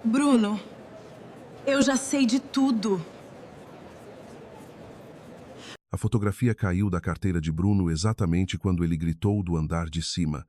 Bruno, eu já sei de tudo. A fotografia caiu da carteira de Bruno exatamente quando ele gritou do andar de cima.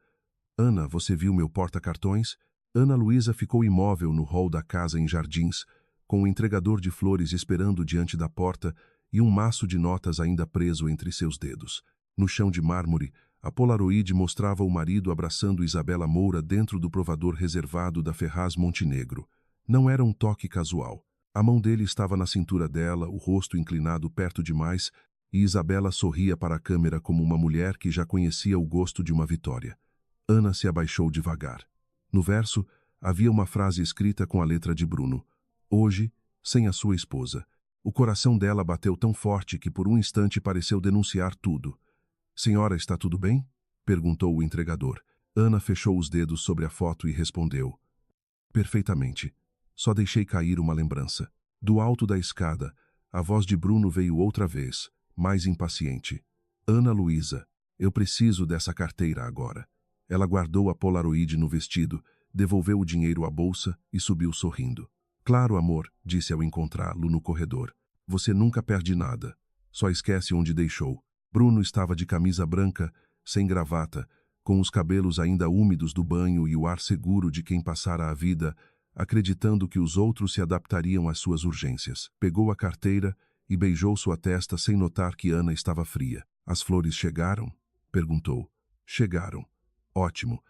Ana, você viu meu porta-cartões? Ana Luísa ficou imóvel no hall da casa em Jardins, com o entregador de flores esperando diante da porta e um maço de notas ainda preso entre seus dedos. No chão de mármore, a Polaroid mostrava o marido abraçando Isabela Moura dentro do provador reservado da Ferraz Montenegro. Não era um toque casual. A mão dele estava na cintura dela, o rosto inclinado perto demais, e Isabela sorria para a câmera como uma mulher que já conhecia o gosto de uma vitória. Ana se abaixou devagar. No verso, havia uma frase escrita com a letra de Bruno. Hoje, sem a sua esposa. O coração dela bateu tão forte que por um instante pareceu denunciar tudo. Senhora, está tudo bem? Perguntou o entregador. Ana fechou os dedos sobre a foto e respondeu. Perfeitamente. Só deixei cair uma lembrança. Do alto da escada, a voz de Bruno veio outra vez, mais impaciente. Ana Luísa, eu preciso dessa carteira agora. Ela guardou a Polaroid no vestido, devolveu o dinheiro à bolsa e subiu sorrindo. Claro, amor, disse ao encontrá-lo no corredor. Você nunca perde nada. Só esquece onde deixou. Bruno estava de camisa branca, sem gravata, com os cabelos ainda úmidos do banho e o ar seguro de quem passara a vida, acreditando que os outros se adaptariam às suas urgências. Pegou a carteira e beijou sua testa sem notar que Ana estava fria. As flores chegaram? Perguntou. Chegaram. Ótimo.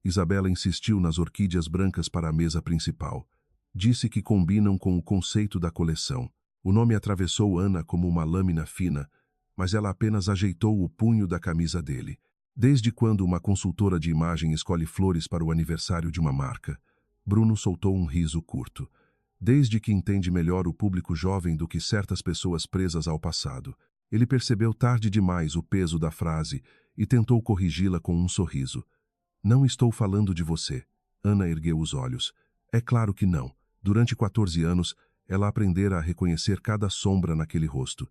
Isabela insistiu nas orquídeas brancas para a mesa principal. Disse que combinam com o conceito da coleção. O nome atravessou Ana como uma lâmina fina, mas ela apenas ajeitou o punho da camisa dele. Desde quando uma consultora de imagem escolhe flores para o aniversário de uma marca? Bruno soltou um riso curto. Desde que entende melhor o público jovem do que certas pessoas presas ao passado. Ele percebeu tarde demais o peso da frase e tentou corrigi-la com um sorriso. Não estou falando de você. Ana ergueu os olhos. É claro que não. Durante 14 anos, ela aprendera a reconhecer cada sombra naquele rosto.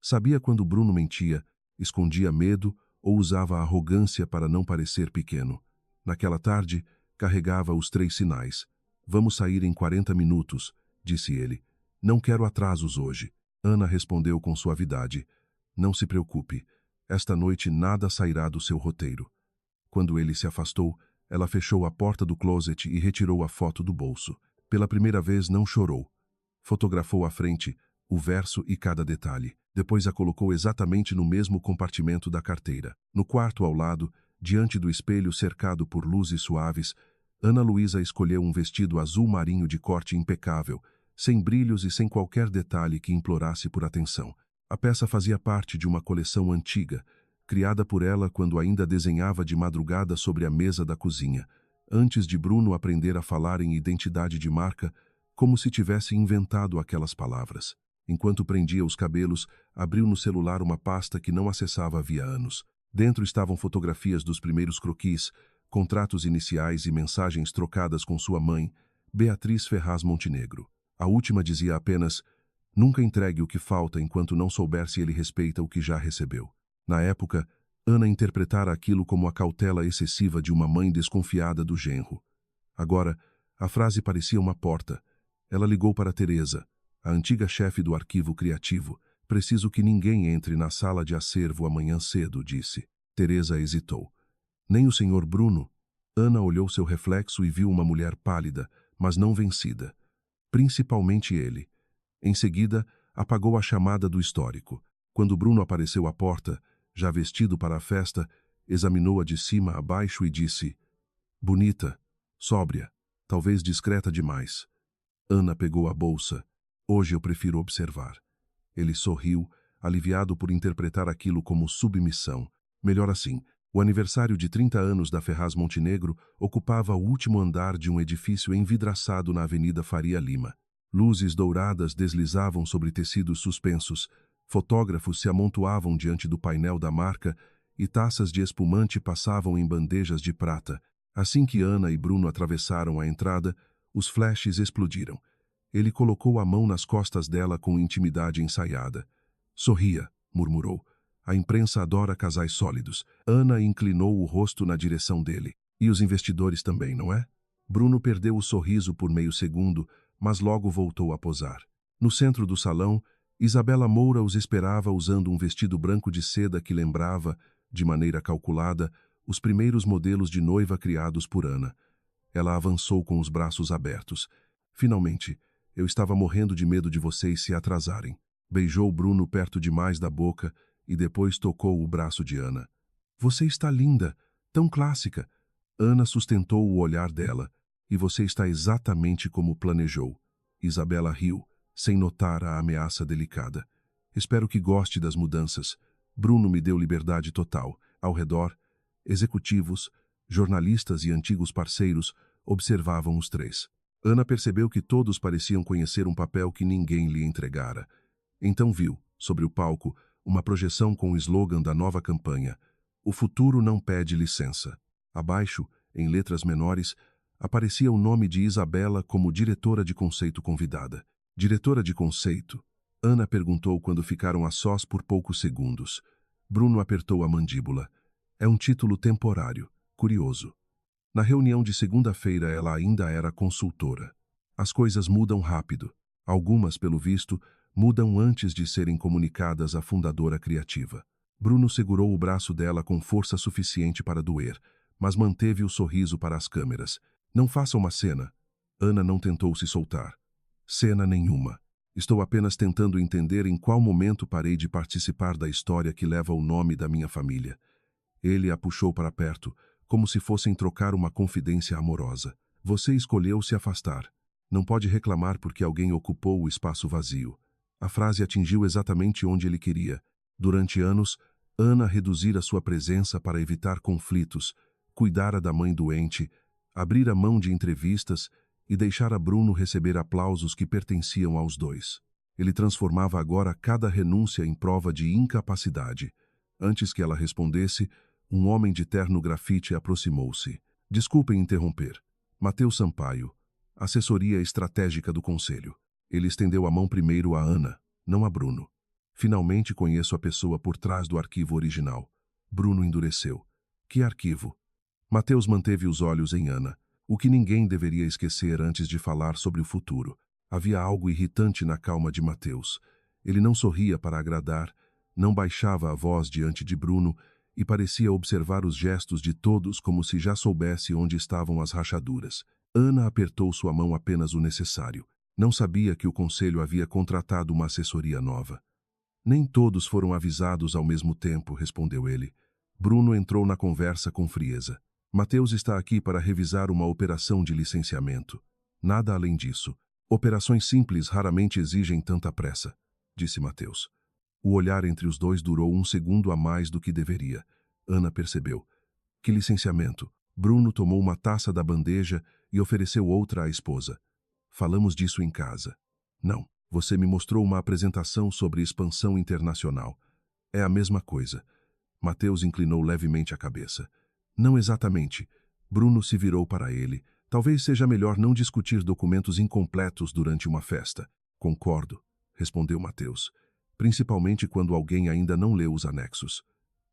Sabia quando Bruno mentia, escondia medo ou usava arrogância para não parecer pequeno. Naquela tarde, carregava os 3 sinais. Vamos sair em 40 minutos, disse ele. Não quero atrasos hoje. Ana respondeu com suavidade. Não se preocupe. Esta noite nada sairá do seu roteiro. Quando ele se afastou, ela fechou a porta do closet e retirou a foto do bolso. Pela primeira vez não chorou. Fotografou à frente, o verso e cada detalhe. Depois a colocou exatamente no mesmo compartimento da carteira. No quarto ao lado, diante do espelho cercado por luzes suaves, Ana Luísa escolheu um vestido azul marinho de corte impecável, sem brilhos e sem qualquer detalhe que implorasse por atenção. A peça fazia parte de uma coleção antiga, criada por ela quando ainda desenhava de madrugada sobre a mesa da cozinha, antes de Bruno aprender a falar em identidade de marca, como se tivesse inventado aquelas palavras. Enquanto prendia os cabelos, abriu no celular uma pasta que não acessava havia anos. Dentro estavam fotografias dos primeiros croquis, contratos iniciais e mensagens trocadas com sua mãe, Beatriz Ferraz Montenegro. A última dizia apenas: nunca entregue o que falta enquanto não souber se ele respeita o que já recebeu. Na época, Ana interpretara aquilo como a cautela excessiva de uma mãe desconfiada do genro. Agora, a frase parecia uma porta. Ela ligou para Teresa, a antiga chefe do arquivo criativo. Preciso que ninguém entre na sala de acervo amanhã cedo, disse. Teresa hesitou. Nem o senhor Bruno? Ana olhou seu reflexo e viu uma mulher pálida, mas não vencida. Principalmente ele. Em seguida, apagou a chamada do histórico. Quando Bruno apareceu à porta, já vestido para a festa, examinou-a de cima a baixo e disse: bonita, sóbria, talvez discreta demais. Ana pegou a bolsa. Hoje eu prefiro observar. Ele sorriu, aliviado por interpretar aquilo como submissão. Melhor assim. O aniversário de 30 anos da Ferraz Montenegro ocupava o último andar de um edifício envidraçado na Avenida Faria Lima. Luzes douradas deslizavam sobre tecidos suspensos, fotógrafos se amontoavam diante do painel da marca e taças de espumante passavam em bandejas de prata. Assim que Ana e Bruno atravessaram a entrada, os flashes explodiram. Ele colocou a mão nas costas dela com intimidade ensaiada. Sorria, murmurou. A imprensa adora casais sólidos. Ana inclinou o rosto na direção dele. E os investidores também, não é? Bruno perdeu o sorriso por meio segundo, mas logo voltou a posar. No centro do salão, Isabela Moura os esperava usando um vestido branco de seda que lembrava, de maneira calculada, os primeiros modelos de noiva criados por Ana. Ela avançou com os braços abertos. Finalmente, eu estava morrendo de medo de vocês se atrasarem. Beijou Bruno perto demais da boca e depois tocou o braço de Ana. Você está linda, tão clássica. Ana sustentou o olhar dela. E você está exatamente como planejou. Isabela riu, sem notar a ameaça delicada. Espero que goste das mudanças. Bruno me deu liberdade total. Ao redor, executivos, jornalistas e antigos parceiros observavam os três. Ana percebeu que todos pareciam conhecer um papel que ninguém lhe entregara. Então viu, sobre o palco, uma projeção com o slogan da nova campanha: "O futuro não pede licença". Abaixo, em letras menores, aparecia o nome de Isabela como diretora de conceito convidada. Diretora de conceito? Ana perguntou quando ficaram a sós por poucos segundos. Bruno apertou a mandíbula. É um título temporário, curioso. Na reunião de segunda-feira ela ainda era consultora. As coisas mudam rápido. Algumas, pelo visto, mudam antes de serem comunicadas à fundadora criativa. Bruno segurou o braço dela com força suficiente para doer, mas manteve o sorriso para as câmeras. Não faça uma cena. Ana não tentou se soltar. Cena nenhuma. Estou apenas tentando entender em qual momento parei de participar da história que leva o nome da minha família. Ele a puxou para perto, como se fossem trocar uma confidência amorosa. Você escolheu se afastar. Não pode reclamar porque alguém ocupou o espaço vazio. A frase atingiu exatamente onde ele queria. Durante anos, Ana reduzira sua presença para evitar conflitos, cuidara da mãe doente, abrir mão de entrevistas e deixara Bruno receber aplausos que pertenciam aos dois. Ele transformava agora cada renúncia em prova de incapacidade. Antes que ela respondesse, um homem de terno grafite aproximou-se. Desculpem interromper. Matheus Sampaio, assessoria estratégica do Conselho. Ele estendeu a mão primeiro a Ana, não a Bruno. Finalmente conheço a pessoa por trás do arquivo original. Bruno endureceu. Que arquivo? Matheus manteve os olhos em Ana, o que ninguém deveria esquecer antes de falar sobre o futuro. Havia algo irritante na calma de Matheus. Ele não sorria para agradar, não baixava a voz diante de Bruno e parecia observar os gestos de todos como se já soubesse onde estavam as rachaduras. Ana apertou sua mão apenas o necessário. Não sabia que o conselho havia contratado uma assessoria nova. Nem todos foram avisados ao mesmo tempo, respondeu ele. Bruno entrou na conversa com frieza. Matheus está aqui para revisar uma operação de licenciamento. Nada além disso. Operações simples raramente exigem tanta pressa, disse Matheus. O olhar entre os dois durou um segundo a mais do que deveria. Ana percebeu. Que licenciamento? Bruno tomou uma taça da bandeja e ofereceu outra à esposa. Falamos disso em casa. Não, você me mostrou uma apresentação sobre expansão internacional. É a mesma coisa. Matheus inclinou levemente a cabeça. Não exatamente. Bruno se virou para ele. Talvez seja melhor não discutir documentos incompletos durante uma festa. Concordo, respondeu Matheus. Principalmente quando alguém ainda não leu os anexos.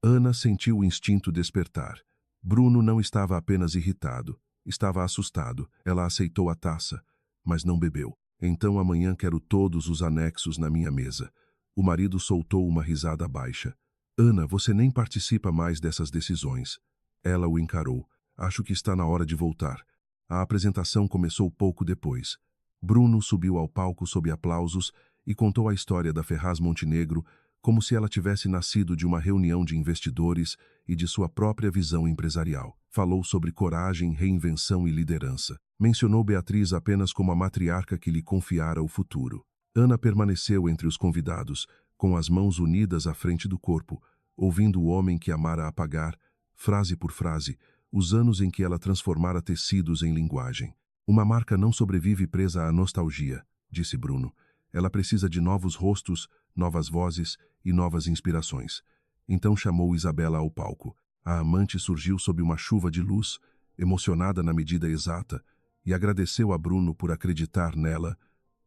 Ana sentiu o instinto despertar. Bruno não estava apenas irritado, estava assustado. Ela aceitou a taça, mas não bebeu. Então amanhã quero todos os anexos na minha mesa. O marido soltou uma risada baixa. Ana, você nem participa mais dessas decisões. Ela o encarou. Acho que está na hora de voltar. A apresentação começou pouco depois. Bruno subiu ao palco sob aplausos e contou a história da Ferraz Montenegro como se ela tivesse nascido de uma reunião de investidores e de sua própria visão empresarial. Falou sobre coragem, reinvenção e liderança. Mencionou Beatriz apenas como a matriarca que lhe confiara o futuro. Ana permaneceu entre os convidados, com as mãos unidas à frente do corpo, ouvindo o homem que amara apagar, frase por frase, os anos em que ela transformara tecidos em linguagem. Uma marca não sobrevive presa à nostalgia, disse Bruno. Ela precisa de novos rostos, novas vozes e novas inspirações. Então chamou Isabela ao palco. A amante surgiu sob uma chuva de luz, emocionada na medida exata, e agradeceu a Bruno por acreditar nela,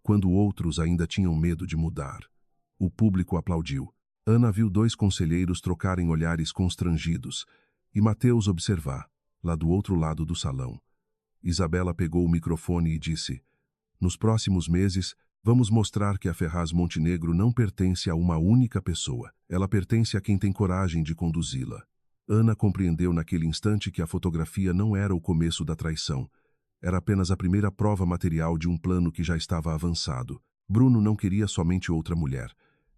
quando outros ainda tinham medo de mudar. O público aplaudiu. Ana viu dois conselheiros trocarem olhares constrangidos, e Matheus observar, lá do outro lado do salão. Isabela pegou o microfone e disse: nos próximos meses, vamos mostrar que a Ferraz Montenegro não pertence a uma única pessoa. Ela pertence a quem tem coragem de conduzi-la. Ana compreendeu naquele instante que a fotografia não era o começo da traição. Era apenas a primeira prova material de um plano que já estava avançado. Bruno não queria somente outra mulher.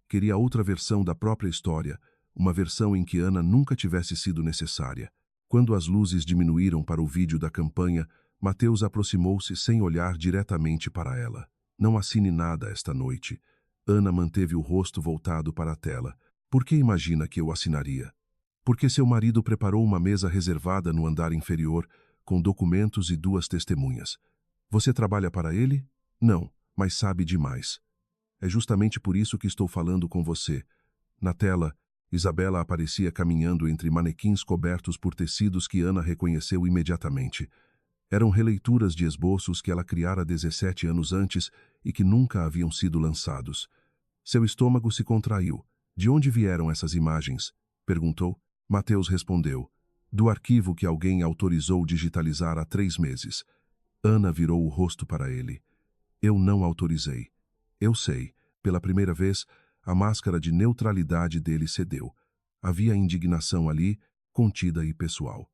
Queria outra versão da própria história, uma versão em que Ana nunca tivesse sido necessária. Quando as luzes diminuíram para o vídeo da campanha, Mateus aproximou-se sem olhar diretamente para ela. Não assine nada esta noite. Ana manteve o rosto voltado para a tela. Por que imagina que eu assinaria? Porque seu marido preparou uma mesa reservada no andar inferior, com documentos e 2 testemunhas. Você trabalha para ele? Não, mas sabe demais. É justamente por isso que estou falando com você. Na tela, Isabela aparecia caminhando entre manequins cobertos por tecidos que Ana reconheceu imediatamente. Eram releituras de esboços que ela criara 17 anos antes e que nunca haviam sido lançados. Seu estômago se contraiu. De onde vieram essas imagens? Perguntou. Mateus respondeu. Do arquivo que alguém autorizou digitalizar há 3 meses. Ana virou o rosto para ele. Eu não autorizei. Eu sei. Pela primeira vez, a máscara de neutralidade dele cedeu. Havia indignação ali, contida e pessoal.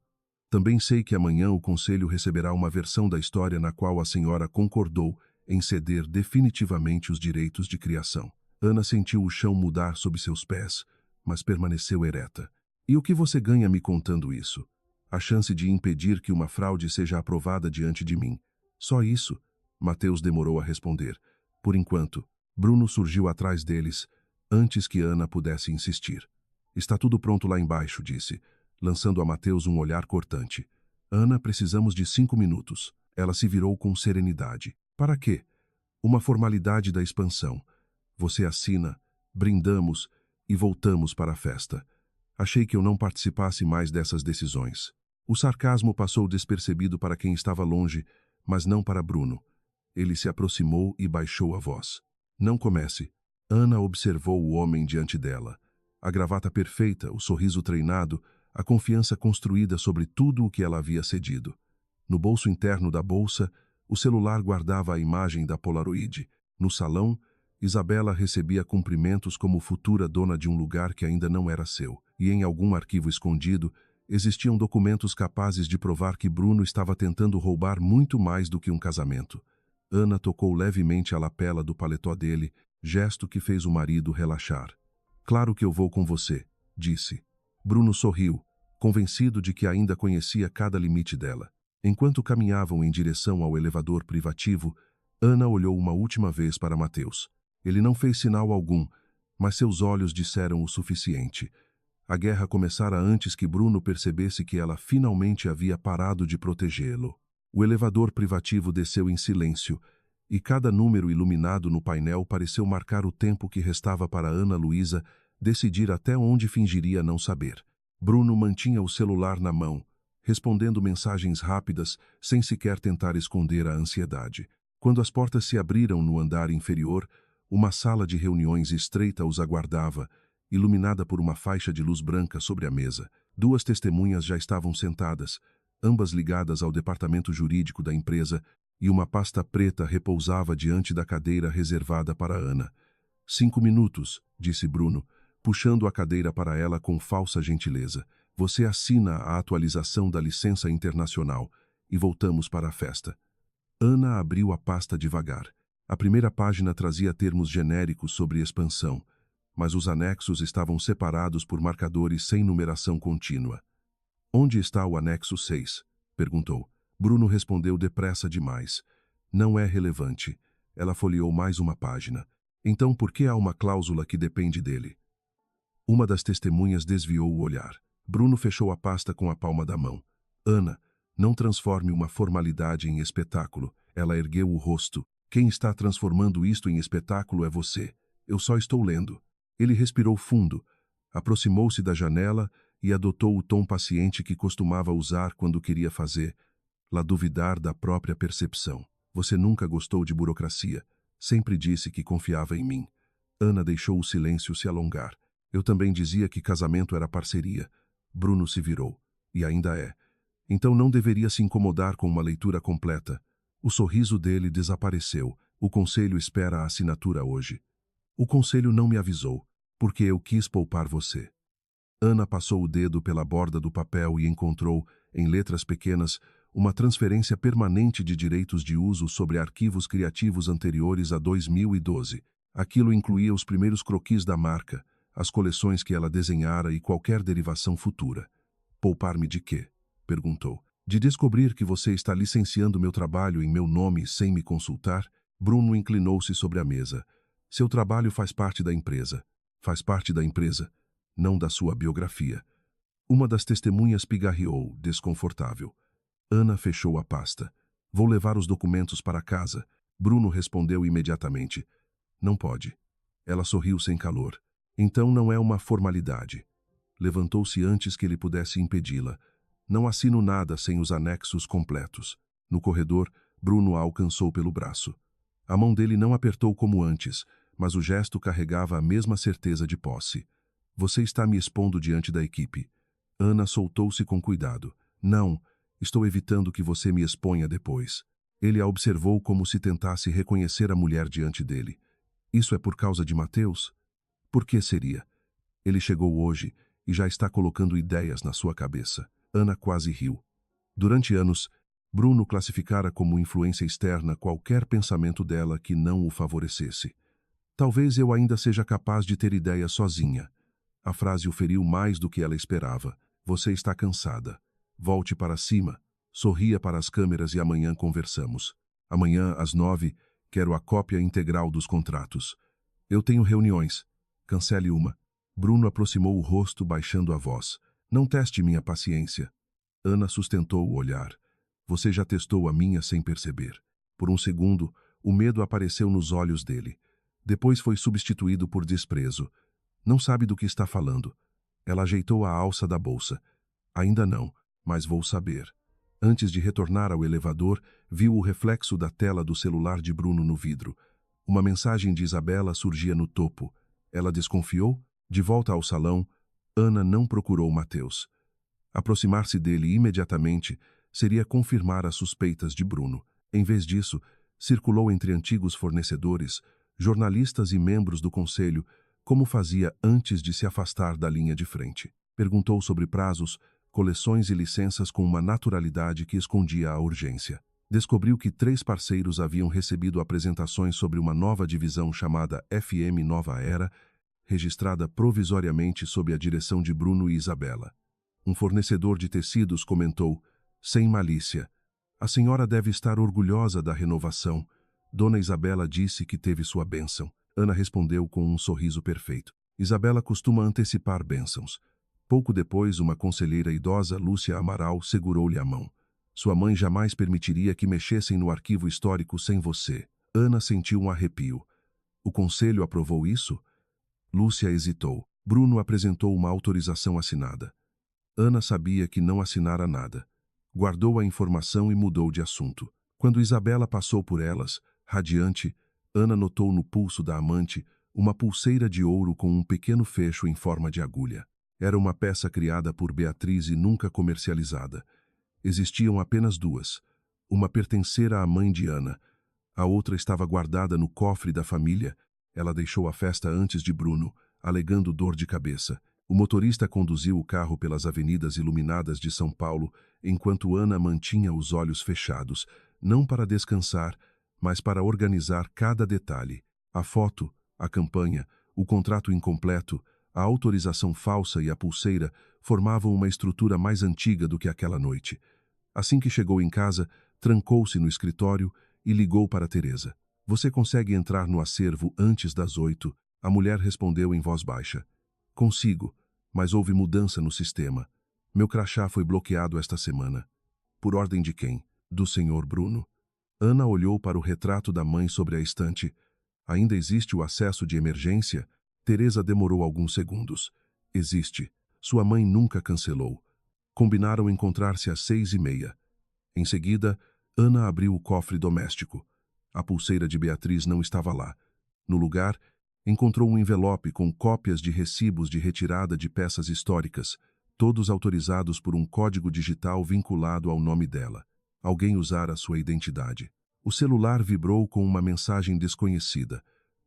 Também sei que amanhã o Conselho receberá uma versão da história na qual a senhora concordou em ceder definitivamente os direitos de criação. Ana sentiu o chão mudar sob seus pés, mas permaneceu ereta. E o que você ganha me contando isso? A chance de impedir que uma fraude seja aprovada diante de mim. Só isso? Mateus demorou a responder. Por enquanto, Bruno surgiu atrás deles, antes que Ana pudesse insistir. Está tudo pronto lá embaixo, disse, lançando a Mateus um olhar cortante. Ana, precisamos de 5 minutos. Ela se virou com serenidade. Para quê? Uma formalidade da expansão. Você assina, brindamos e voltamos para a festa. Achei que eu não participasse mais dessas decisões. O sarcasmo passou despercebido para quem estava longe, mas não para Bruno. Ele se aproximou e baixou a voz. Não comece. Ana observou o homem diante dela. A gravata perfeita, o sorriso treinado, a confiança construída sobre tudo o que ela havia cedido. No bolso interno da bolsa, o celular guardava a imagem da Polaroid. No salão, Isabela recebia cumprimentos como futura dona de um lugar que ainda não era seu. E em algum arquivo escondido, existiam documentos capazes de provar que Bruno estava tentando roubar muito mais do que um casamento. Ana tocou levemente a lapela do paletó dele, gesto que fez o marido relaxar. Claro que eu vou com você, disse. Bruno sorriu, convencido de que ainda conhecia cada limite dela. Enquanto caminhavam em direção ao elevador privativo, Ana olhou uma última vez para Mateus. Ele não fez sinal algum, mas seus olhos disseram o suficiente. A guerra começara antes que Bruno percebesse que ela finalmente havia parado de protegê-lo. O elevador privativo desceu em silêncio, e cada número iluminado no painel pareceu marcar o tempo que restava para Ana Luísa decidir até onde fingiria não saber. Bruno mantinha o celular na mão, respondendo mensagens rápidas, sem sequer tentar esconder a ansiedade. Quando as portas se abriram no andar inferior, uma sala de reuniões estreita os aguardava, iluminada por uma faixa de luz branca sobre a mesa. 2 testemunhas já estavam sentadas, ambas ligadas ao departamento jurídico da empresa, e uma pasta preta repousava diante da cadeira reservada para Ana. 5 minutos, disse Bruno, puxando a cadeira para ela com falsa gentileza. Você assina a atualização da licença internacional e voltamos para a festa. Ana abriu a pasta devagar. A primeira página trazia termos genéricos sobre expansão, mas os anexos estavam separados por marcadores sem numeração contínua. Onde está o anexo 6? Perguntou. Bruno respondeu depressa demais. Não é relevante. Ela folheou mais uma página. Então por que há uma cláusula que depende dele? Uma das testemunhas desviou o olhar. Bruno fechou a pasta com a palma da mão. Ana, não transforme uma formalidade em espetáculo. Ela ergueu o rosto. Quem está transformando isto em espetáculo é você. Eu só estou lendo. Ele respirou fundo, aproximou-se da janela e adotou o tom paciente que costumava usar quando queria fazer, lá duvidar da própria percepção. Você nunca gostou de burocracia. Sempre disse que confiava em mim. Ana deixou o silêncio se alongar. Eu também dizia que casamento era parceria. Bruno se virou. E ainda é. Então não deveria se incomodar com uma leitura completa. O sorriso dele desapareceu. O conselho espera a assinatura hoje. O conselho não me avisou, porque eu quis poupar você. Ana passou o dedo pela borda do papel e encontrou, em letras pequenas, uma transferência permanente de direitos de uso sobre arquivos criativos anteriores a 2012. Aquilo incluía os primeiros croquis da marca, as coleções que ela desenhara e qualquer derivação futura. Poupar-me de quê? Perguntou. De descobrir que você está licenciando meu trabalho em meu nome sem me consultar? Bruno inclinou-se sobre a mesa. Seu trabalho faz parte da empresa. Faz parte da empresa, não da sua biografia. Uma das testemunhas pigarreou, desconfortável. Ana fechou a pasta. Vou levar os documentos para casa. Bruno respondeu imediatamente. Não pode. Ela sorriu sem calor. Então não é uma formalidade. Levantou-se antes que ele pudesse impedi-la. Não assino nada sem os anexos completos. No corredor, Bruno a alcançou pelo braço. A mão dele não apertou como antes, mas o gesto carregava a mesma certeza de posse. Você está me expondo diante da equipe. Ana soltou-se com cuidado. Não, estou evitando que você me exponha depois. Ele a observou como se tentasse reconhecer a mulher diante dele. Isso é por causa de Mateus? Por que seria? Ele chegou hoje e já está colocando ideias na sua cabeça. Ana quase riu. Durante anos, Bruno classificara como influência externa qualquer pensamento dela que não o favorecesse. Talvez eu ainda seja capaz de ter ideias sozinha. A frase o feriu mais do que ela esperava. Você está cansada. Volte para cima, sorria para as câmeras e amanhã conversamos. Amanhã, às 9, quero a cópia integral dos contratos. Eu tenho reuniões. Cancele uma. Bruno aproximou o rosto, baixando a voz. Não teste minha paciência. Ana sustentou o olhar. Você já testou a minha sem perceber. Por um segundo, o medo apareceu nos olhos dele. Depois foi substituído por desprezo. Não sabe do que está falando. Ela ajeitou a alça da bolsa. Ainda não, mas vou saber. Antes de retornar ao elevador, viu o reflexo da tela do celular de Bruno no vidro. Uma mensagem de Isabela surgia no topo. Ela desconfiou? De volta ao salão, Ana não procurou Mateus. Aproximar-se dele imediatamente seria confirmar as suspeitas de Bruno. Em vez disso, circulou entre antigos fornecedores, jornalistas e membros do conselho, como fazia antes de se afastar da linha de frente. Perguntou sobre prazos, coleções e licenças com uma naturalidade que escondia a urgência. Descobriu que 3 parceiros haviam recebido apresentações sobre uma nova divisão chamada FM Nova Era, registrada provisoriamente sob a direção de Bruno e Isabela. Um fornecedor de tecidos comentou, sem malícia, a senhora deve estar orgulhosa da renovação. Dona Isabela disse que teve sua bênção. Ana respondeu com um sorriso perfeito. Isabela costuma antecipar bênçãos. Pouco depois, uma conselheira idosa, Lúcia Amaral, segurou-lhe a mão. Sua mãe jamais permitiria que mexessem no arquivo histórico sem você. Ana sentiu um arrepio. O conselho aprovou isso? Lúcia hesitou. Bruno apresentou uma autorização assinada. Ana sabia que não assinara nada. Guardou a informação e mudou de assunto. Quando Isabela passou por elas, radiante, Ana notou no pulso da amante uma pulseira de ouro com um pequeno fecho em forma de agulha. Era uma peça criada por Beatriz e nunca comercializada. Existiam apenas 2. Uma pertencera à mãe de Ana. A outra estava guardada no cofre da família. Ela deixou a festa antes de Bruno, alegando dor de cabeça. O motorista conduziu o carro pelas avenidas iluminadas de São Paulo, enquanto Ana mantinha os olhos fechados, não para descansar, mas para organizar cada detalhe. A foto, a campanha, o contrato incompleto, a autorização falsa e a pulseira formavam uma estrutura mais antiga do que aquela noite. Assim que chegou em casa, trancou-se no escritório e ligou para Teresa. Você consegue entrar no acervo antes das 8? A mulher respondeu em voz baixa. Consigo, mas houve mudança no sistema. Meu crachá foi bloqueado esta semana. Por ordem de quem? Do senhor Bruno. Ana olhou para o retrato da mãe sobre a estante. Ainda existe o acesso de emergência? Teresa demorou alguns segundos. Existe. Sua mãe nunca cancelou. Combinaram encontrar-se às 6h30. Em seguida, Ana abriu o cofre doméstico. A pulseira de Beatriz não estava lá. No lugar, encontrou um envelope com cópias de recibos de retirada de peças históricas, todos autorizados por um código digital vinculado ao nome dela. Alguém usara sua identidade. O celular vibrou com uma mensagem desconhecida.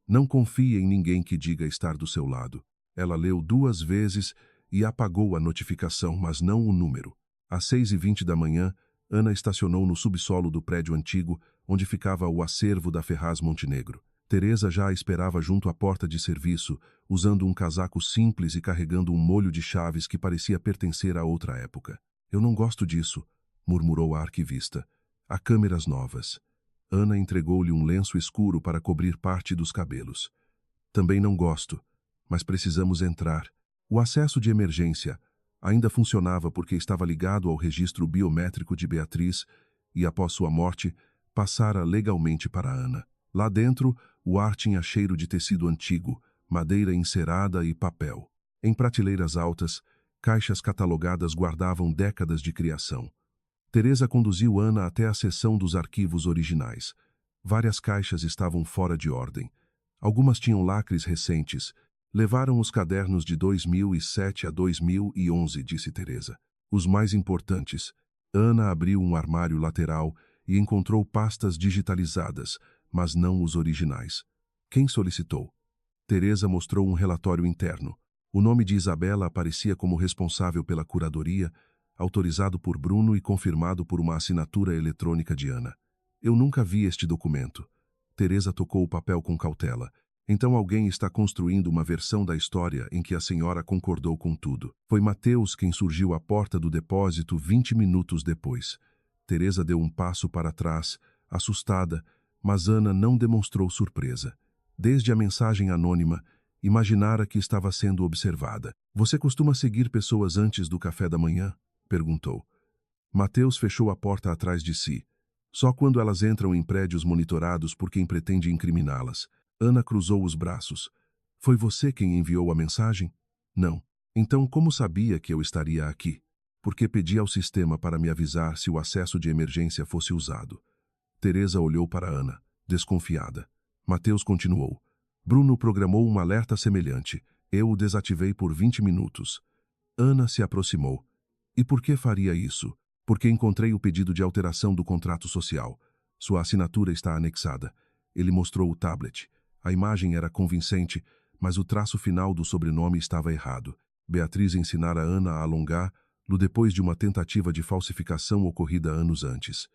Não confie em ninguém que diga estar do seu lado. Ela leu 2 vezes e apagou a notificação, mas não o número. Às 6h20 da manhã, Ana estacionou no subsolo do prédio antigo, onde ficava o acervo da Ferraz Montenegro. Teresa já a esperava junto à porta de serviço, usando um casaco simples e carregando um molho de chaves que parecia pertencer a outra época. Eu não gosto disso, murmurou a arquivista. Há câmeras novas. Ana entregou-lhe um lenço escuro para cobrir parte dos cabelos. Também não gosto, mas precisamos entrar. O acesso de emergência ainda funcionava porque estava ligado ao registro biométrico de Beatriz e, após sua morte, passara legalmente para Ana. Lá dentro, o ar tinha cheiro de tecido antigo, madeira encerada e papel. Em prateleiras altas, caixas catalogadas guardavam décadas de criação. Teresa conduziu Ana até a seção dos arquivos originais. Várias caixas estavam fora de ordem. Algumas tinham lacres recentes. Levaram os cadernos de 2007 a 2011, disse Teresa. Os mais importantes. Ana abriu um armário lateral e encontrou pastas digitalizadas, mas não os originais. Quem solicitou? Teresa mostrou um relatório interno. O nome de Isabela aparecia como responsável pela curadoria, autorizado por Bruno e confirmado por uma assinatura eletrônica de Ana. Eu nunca vi este documento. Teresa tocou o papel com cautela. Então alguém está construindo uma versão da história em que a senhora concordou com tudo. Foi Mateus quem surgiu à porta do depósito 20 minutos depois. Teresa deu um passo para trás, assustada, mas Ana não demonstrou surpresa. Desde a mensagem anônima, imaginara que estava sendo observada. Você costuma seguir pessoas antes do café da manhã? Perguntou. Mateus fechou a porta atrás de si. Só quando elas entram em prédios monitorados por quem pretende incriminá-las. Ana cruzou os braços. Foi você quem enviou a mensagem? Não. Então como sabia que eu estaria aqui? Porque pedi ao sistema para me avisar se o acesso de emergência fosse usado. Teresa olhou para Ana, desconfiada. Mateus continuou. Bruno programou um alerta semelhante. Eu o desativei por 20 minutos. Ana se aproximou. E por que faria isso? Porque encontrei o pedido de alteração do contrato social. Sua assinatura está anexada. Ele mostrou o tablet. A imagem era convincente, mas o traço final do sobrenome estava errado. Beatriz ensinara Ana a alongá-lo depois de uma tentativa de falsificação ocorrida anos antes.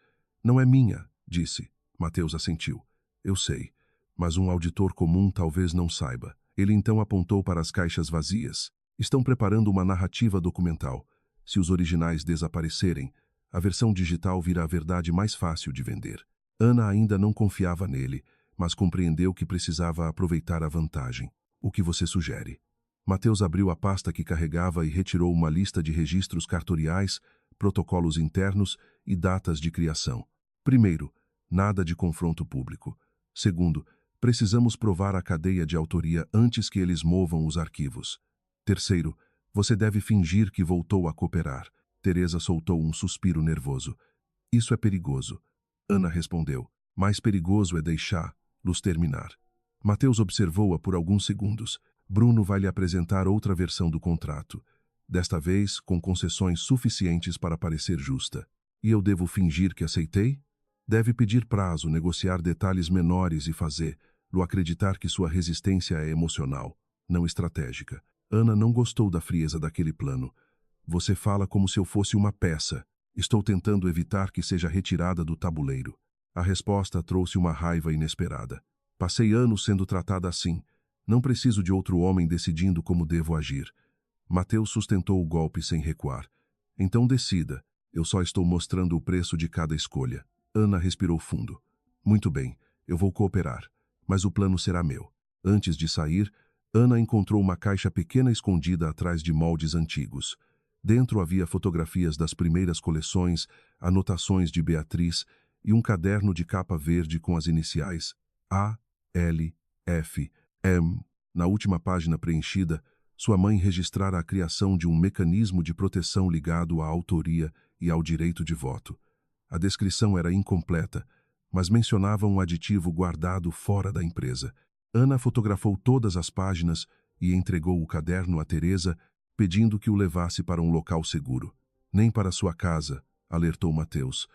Não é minha, disse. Mateus assentiu. Eu sei, mas um auditor comum talvez não saiba. Ele então apontou para as caixas vazias. Estão preparando uma narrativa documental. Se os originais desaparecerem, a versão digital vira a verdade mais fácil de vender. Ana ainda não confiava nele, mas compreendeu que precisava aproveitar a vantagem. O que você sugere? Mateus abriu a pasta que carregava e retirou uma lista de registros cartoriais, protocolos internos e datas de criação. Primeiro, nada de confronto público. Segundo, precisamos provar a cadeia de autoria antes que eles movam os arquivos. Terceiro, você deve fingir que voltou a cooperar. Teresa soltou um suspiro nervoso. Isso é perigoso. Ana respondeu. Mais perigoso é deixá-los terminar. Mateus observou-a por alguns segundos. Bruno vai lhe apresentar outra versão do contrato. Desta vez, com concessões suficientes para parecer justa. E eu devo fingir que aceitei? Deve pedir prazo, negociar detalhes menores e fazer-lo acreditar que sua resistência é emocional, não estratégica. Ana não gostou da frieza daquele plano. Você fala como se eu fosse uma peça. Estou tentando evitar que seja retirada do tabuleiro. A resposta trouxe uma raiva inesperada. Passei anos sendo tratada assim. Não preciso de outro homem decidindo como devo agir. Mateus sustentou o golpe sem recuar. Então decida. Eu só estou mostrando o preço de cada escolha. Ana respirou fundo. Muito bem, eu vou cooperar. Mas o plano será meu. Antes de sair, Ana encontrou uma caixa pequena escondida atrás de moldes antigos. Dentro havia fotografias das primeiras coleções, anotações de Beatriz e um caderno de capa verde com as iniciais A, L, F, M. Na última página preenchida, sua mãe registrara a criação de um mecanismo de proteção ligado à autoria e ao direito de voto. A descrição era incompleta, mas mencionava um aditivo guardado fora da empresa. Ana fotografou todas as páginas e entregou o caderno a Teresa, pedindo que o levasse para um local seguro. Nem para sua casa, alertou Mateus.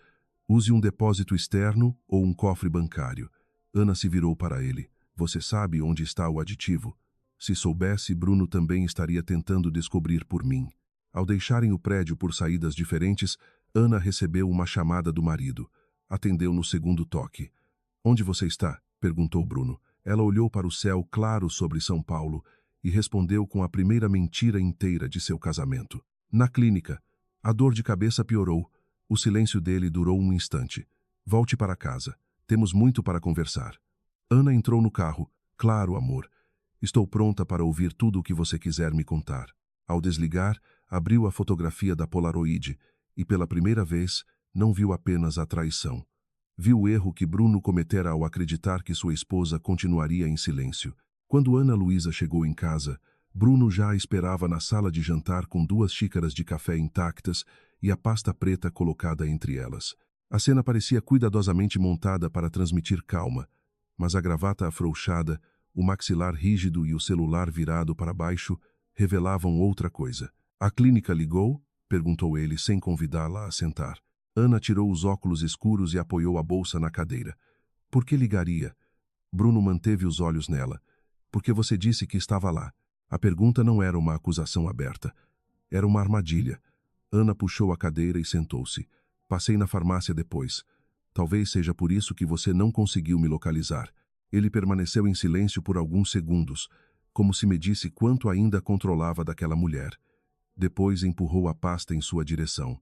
Use um depósito externo ou um cofre bancário. Ana se virou para ele. Você sabe onde está o aditivo? Se soubesse, Bruno também estaria tentando descobrir por mim. Ao deixarem o prédio por saídas diferentes, Ana recebeu uma chamada do marido. Atendeu no segundo toque. Onde você está? Perguntou Bruno. Ela olhou para o céu claro sobre São Paulo e respondeu com a primeira mentira inteira de seu casamento. Na clínica. A dor de cabeça piorou. O silêncio dele durou um instante. Volte para casa. Temos muito para conversar. Ana entrou no carro. Claro, amor. Estou pronta para ouvir tudo o que você quiser me contar. Ao desligar, abriu a fotografia da Polaroid e, pela primeira vez, não viu apenas a traição. Viu o erro que Bruno cometera ao acreditar que sua esposa continuaria em silêncio. Quando Ana Luísa chegou em casa, Bruno já a esperava na sala de jantar com 2 xícaras de café intactas e a pasta preta colocada entre elas. A cena parecia cuidadosamente montada para transmitir calma, mas a gravata afrouxada, o maxilar rígido e o celular virado para baixo revelavam outra coisa. A clínica ligou? Perguntou ele, sem convidá-la a sentar. Ana tirou os óculos escuros e apoiou a bolsa na cadeira. Por que ligaria? Bruno manteve os olhos nela. Porque você disse que estava lá. A pergunta não era uma acusação aberta. Era uma armadilha. Ana puxou a cadeira e sentou-se. Passei na farmácia depois. Talvez seja por isso que você não conseguiu me localizar. Ele permaneceu em silêncio por alguns segundos, como se medisse quanto ainda controlava daquela mulher. Depois empurrou a pasta em sua direção.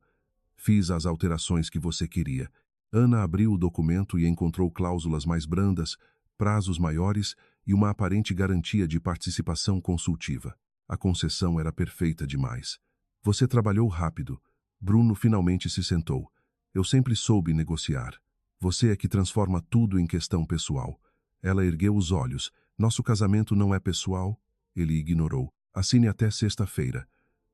Fiz as alterações que você queria. Ana abriu o documento e encontrou cláusulas mais brandas, prazos maiores e uma aparente garantia de participação consultiva. A concessão era perfeita demais. Você trabalhou rápido. Bruno finalmente se sentou. Eu sempre soube negociar. Você é que transforma tudo em questão pessoal. Ela ergueu os olhos. Nosso casamento não é pessoal? Ele ignorou. Assine até sexta-feira.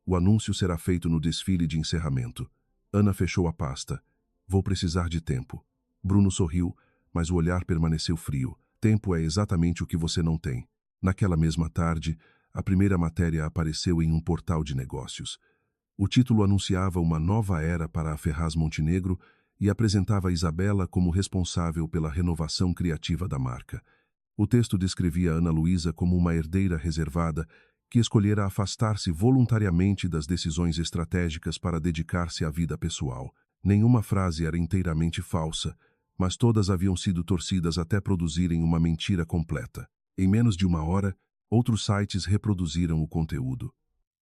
O anúncio será feito no desfile de encerramento. Ana fechou a pasta. Vou precisar de tempo. Bruno sorriu, mas o olhar permaneceu frio. Tempo é exatamente o que você não tem. Naquela mesma tarde, a primeira matéria apareceu em um portal de negócios. O título anunciava uma nova era para a Ferraz Montenegro e apresentava Isabela como responsável pela renovação criativa da marca. O texto descrevia Ana Luísa como uma herdeira reservada que escolhera afastar-se voluntariamente das decisões estratégicas para dedicar-se à vida pessoal. Nenhuma frase era inteiramente falsa, mas todas haviam sido torcidas até produzirem uma mentira completa. Em menos de uma hora, outros sites reproduziram o conteúdo.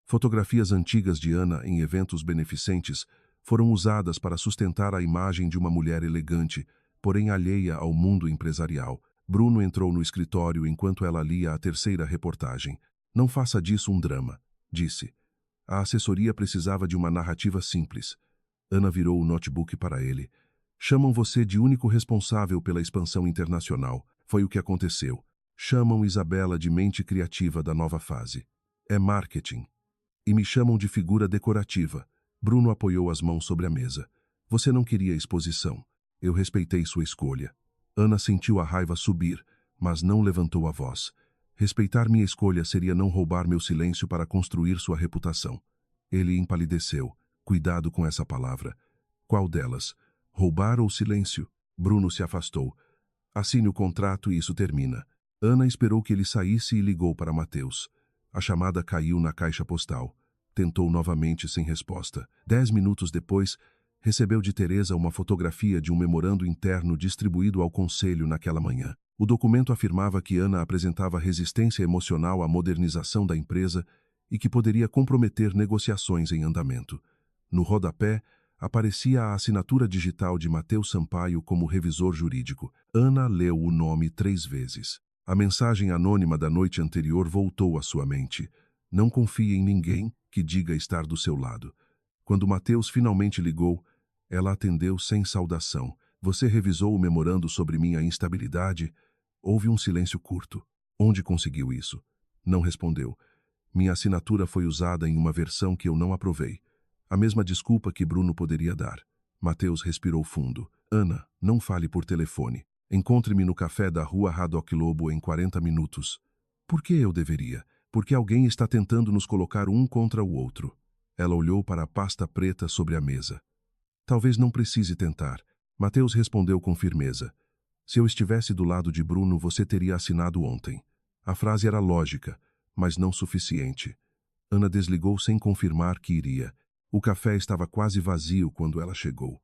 Fotografias antigas de Ana em eventos beneficentes foram usadas para sustentar a imagem de uma mulher elegante, porém alheia ao mundo empresarial. Bruno entrou no escritório enquanto ela lia a terceira reportagem. Não faça disso um drama, disse. A assessoria precisava de uma narrativa simples. Ana virou o notebook para ele. Chamam você de único responsável pela expansão internacional. Foi o que aconteceu. Chamam Isabela de mente criativa da nova fase. É marketing. E me chamam de figura decorativa. Bruno apoiou as mãos sobre a mesa. Você não queria exposição. Eu respeitei sua escolha. Ana sentiu a raiva subir, mas não levantou a voz. Respeitar minha escolha seria não roubar meu silêncio para construir sua reputação. Ele empalideceu. Cuidado com essa palavra. Qual delas? Roubar ou silêncio? Bruno se afastou. Assine o contrato e isso termina. Ana esperou que ele saísse e ligou para Mateus. A chamada caiu na caixa postal. Tentou novamente sem resposta. 10 minutos depois, recebeu de Teresa uma fotografia de um memorando interno distribuído ao conselho naquela manhã. O documento afirmava que Ana apresentava resistência emocional à modernização da empresa e que poderia comprometer negociações em andamento. No rodapé, aparecia a assinatura digital de Mateus Sampaio como revisor jurídico. Ana leu o nome 3 vezes. A mensagem anônima da noite anterior voltou à sua mente. Não confie em ninguém que diga estar do seu lado. Quando Mateus finalmente ligou, ela atendeu sem saudação. Você revisou o memorando sobre minha instabilidade? Houve um silêncio curto. Onde conseguiu isso? Não respondeu. Minha assinatura foi usada em uma versão que eu não aprovei. A mesma desculpa que Bruno poderia dar. Mateus respirou fundo. Ana, não fale por telefone. Encontre-me no café da rua Haddock Lobo em 40 minutos. Por que eu deveria? Porque alguém está tentando nos colocar um contra o outro. Ela olhou para a pasta preta sobre a mesa. Talvez não precise tentar. Mateus respondeu com firmeza. Se eu estivesse do lado de Bruno, você teria assinado ontem. A frase era lógica, mas não suficiente. Ana desligou sem confirmar que iria. O café estava quase vazio quando ela chegou.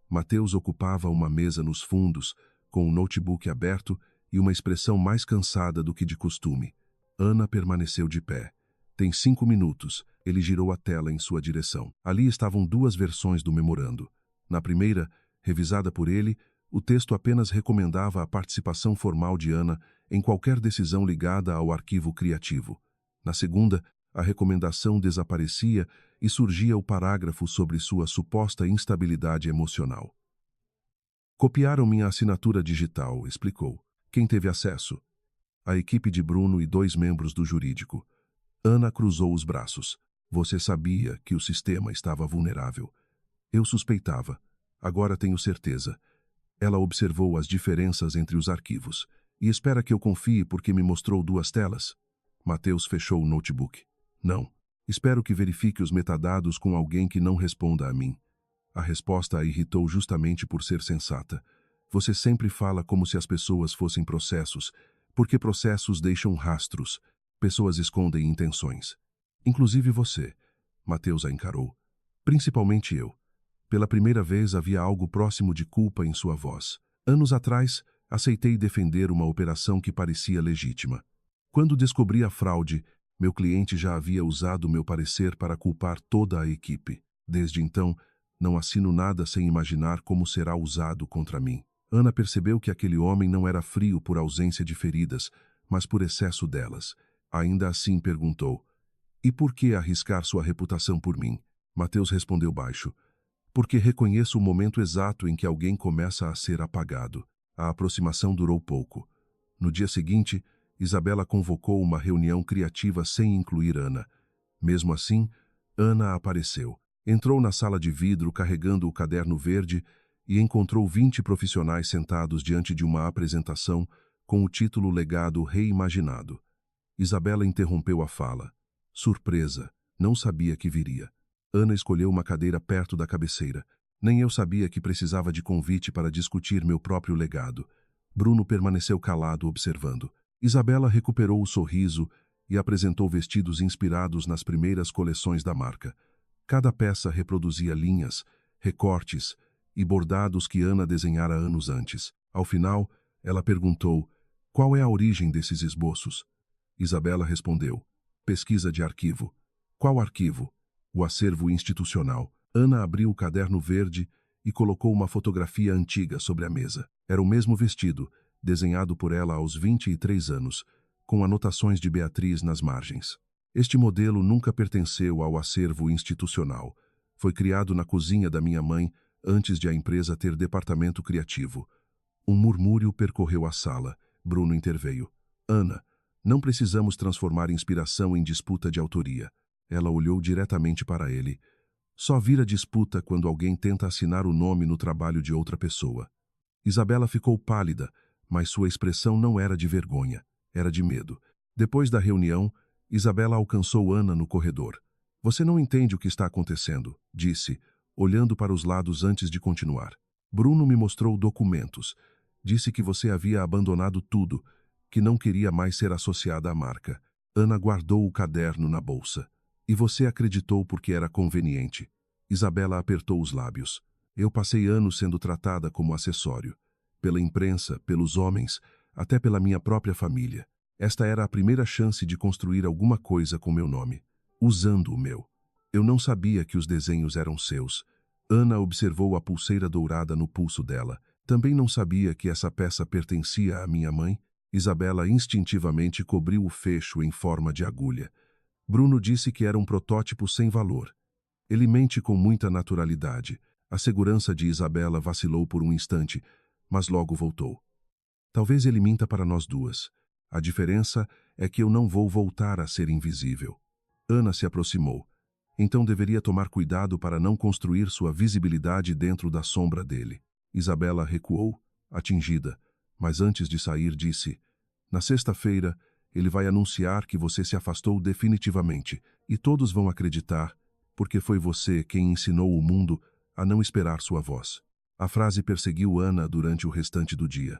Mateus ocupava uma mesa nos fundos, com o notebook aberto e uma expressão mais cansada do que de costume. Ana permaneceu de pé. Tem 5 minutos. Ele girou a tela em sua direção. Ali estavam 2 versões do memorando. Na primeira, revisada por ele, o texto apenas recomendava a participação formal de Ana em qualquer decisão ligada ao arquivo criativo. Na segunda, a recomendação desaparecia e surgia o parágrafo sobre sua suposta instabilidade emocional. Copiaram minha assinatura digital, explicou. Quem teve acesso? A equipe de Bruno e 2 membros do jurídico. Ana cruzou os braços. Você sabia que o sistema estava vulnerável. Eu suspeitava. Agora tenho certeza. Ela observou as diferenças entre os arquivos. E espera que eu confie porque me mostrou 2 telas? Mateus fechou o notebook. Não. Espero que verifique os metadados com alguém que não responda a mim. A resposta a irritou justamente por ser sensata. Você sempre fala como se as pessoas fossem processos, porque processos deixam rastros. Pessoas escondem intenções. Inclusive você. Mateus a encarou. Principalmente eu. Pela primeira vez havia algo próximo de culpa em sua voz. Anos atrás, aceitei defender uma operação que parecia legítima. Quando descobri a fraude, meu cliente já havia usado meu parecer para culpar toda a equipe. Desde então, não assino nada sem imaginar como será usado contra mim. Ana percebeu que aquele homem não era frio por ausência de feridas, mas por excesso delas. Ainda assim perguntou, e por que arriscar sua reputação por mim? Mateus respondeu baixo, porque reconheço o momento exato em que alguém começa a ser apagado. A aproximação durou pouco. No dia seguinte, Isabela convocou uma reunião criativa sem incluir Ana. Mesmo assim, Ana apareceu. Entrou na sala de vidro carregando o caderno verde e encontrou 20 profissionais sentados diante de uma apresentação com o título Legado Reimaginado. Isabela interrompeu a fala. Surpresa, não sabia que viria. Ana escolheu uma cadeira perto da cabeceira. Nem eu sabia que precisava de convite para discutir meu próprio legado. Bruno permaneceu calado observando. Isabela recuperou o sorriso e apresentou vestidos inspirados nas primeiras coleções da marca. Cada peça reproduzia linhas, recortes e bordados que Ana desenhara anos antes. Ao final, ela perguntou, qual é a origem desses esboços? Isabela respondeu, pesquisa de arquivo. Qual arquivo? O acervo institucional. Ana abriu o caderno verde e colocou uma fotografia antiga sobre a mesa. Era o mesmo vestido, desenhado por ela aos 23 anos, com anotações de Beatriz nas margens. Este modelo nunca pertenceu ao acervo institucional. Foi criado na cozinha da minha mãe antes de a empresa ter departamento criativo. Um murmúrio percorreu a sala. Bruno interveio. Ana, não precisamos transformar inspiração em disputa de autoria. Ela olhou diretamente para ele. Só vira disputa quando alguém tenta assinar o nome no trabalho de outra pessoa. Isabela ficou pálida, mas sua expressão não era de vergonha, era de medo. Depois da reunião, Isabela alcançou Ana no corredor. Você não entende o que está acontecendo, disse, olhando para os lados antes de continuar. Bruno me mostrou documentos. Disse que você havia abandonado tudo, que não queria mais ser associada à marca. Ana guardou o caderno na bolsa. E você acreditou porque era conveniente. Isabela apertou os lábios. Eu passei anos sendo tratada como acessório. Pela imprensa, pelos homens, até pela minha própria família. Esta era a primeira chance de construir alguma coisa com meu nome, usando o meu. Eu não sabia que os desenhos eram seus. Ana observou a pulseira dourada no pulso dela. Também não sabia que essa peça pertencia à minha mãe. Isabela instintivamente cobriu o fecho em forma de agulha. Bruno disse que era um protótipo sem valor. Ele mente com muita naturalidade. A segurança de Isabela vacilou por um instante, mas logo voltou. Talvez ele minta para nós duas. A diferença é que eu não vou voltar a ser invisível. Ana se aproximou. Então deveria tomar cuidado para não construir sua visibilidade dentro da sombra dele. Isabela recuou, atingida, mas antes de sair disse, na sexta-feira, Ele vai anunciar que você se afastou definitivamente, e todos vão acreditar, porque foi você quem ensinou o mundo a não esperar sua voz. A frase perseguiu Ana durante o restante do dia.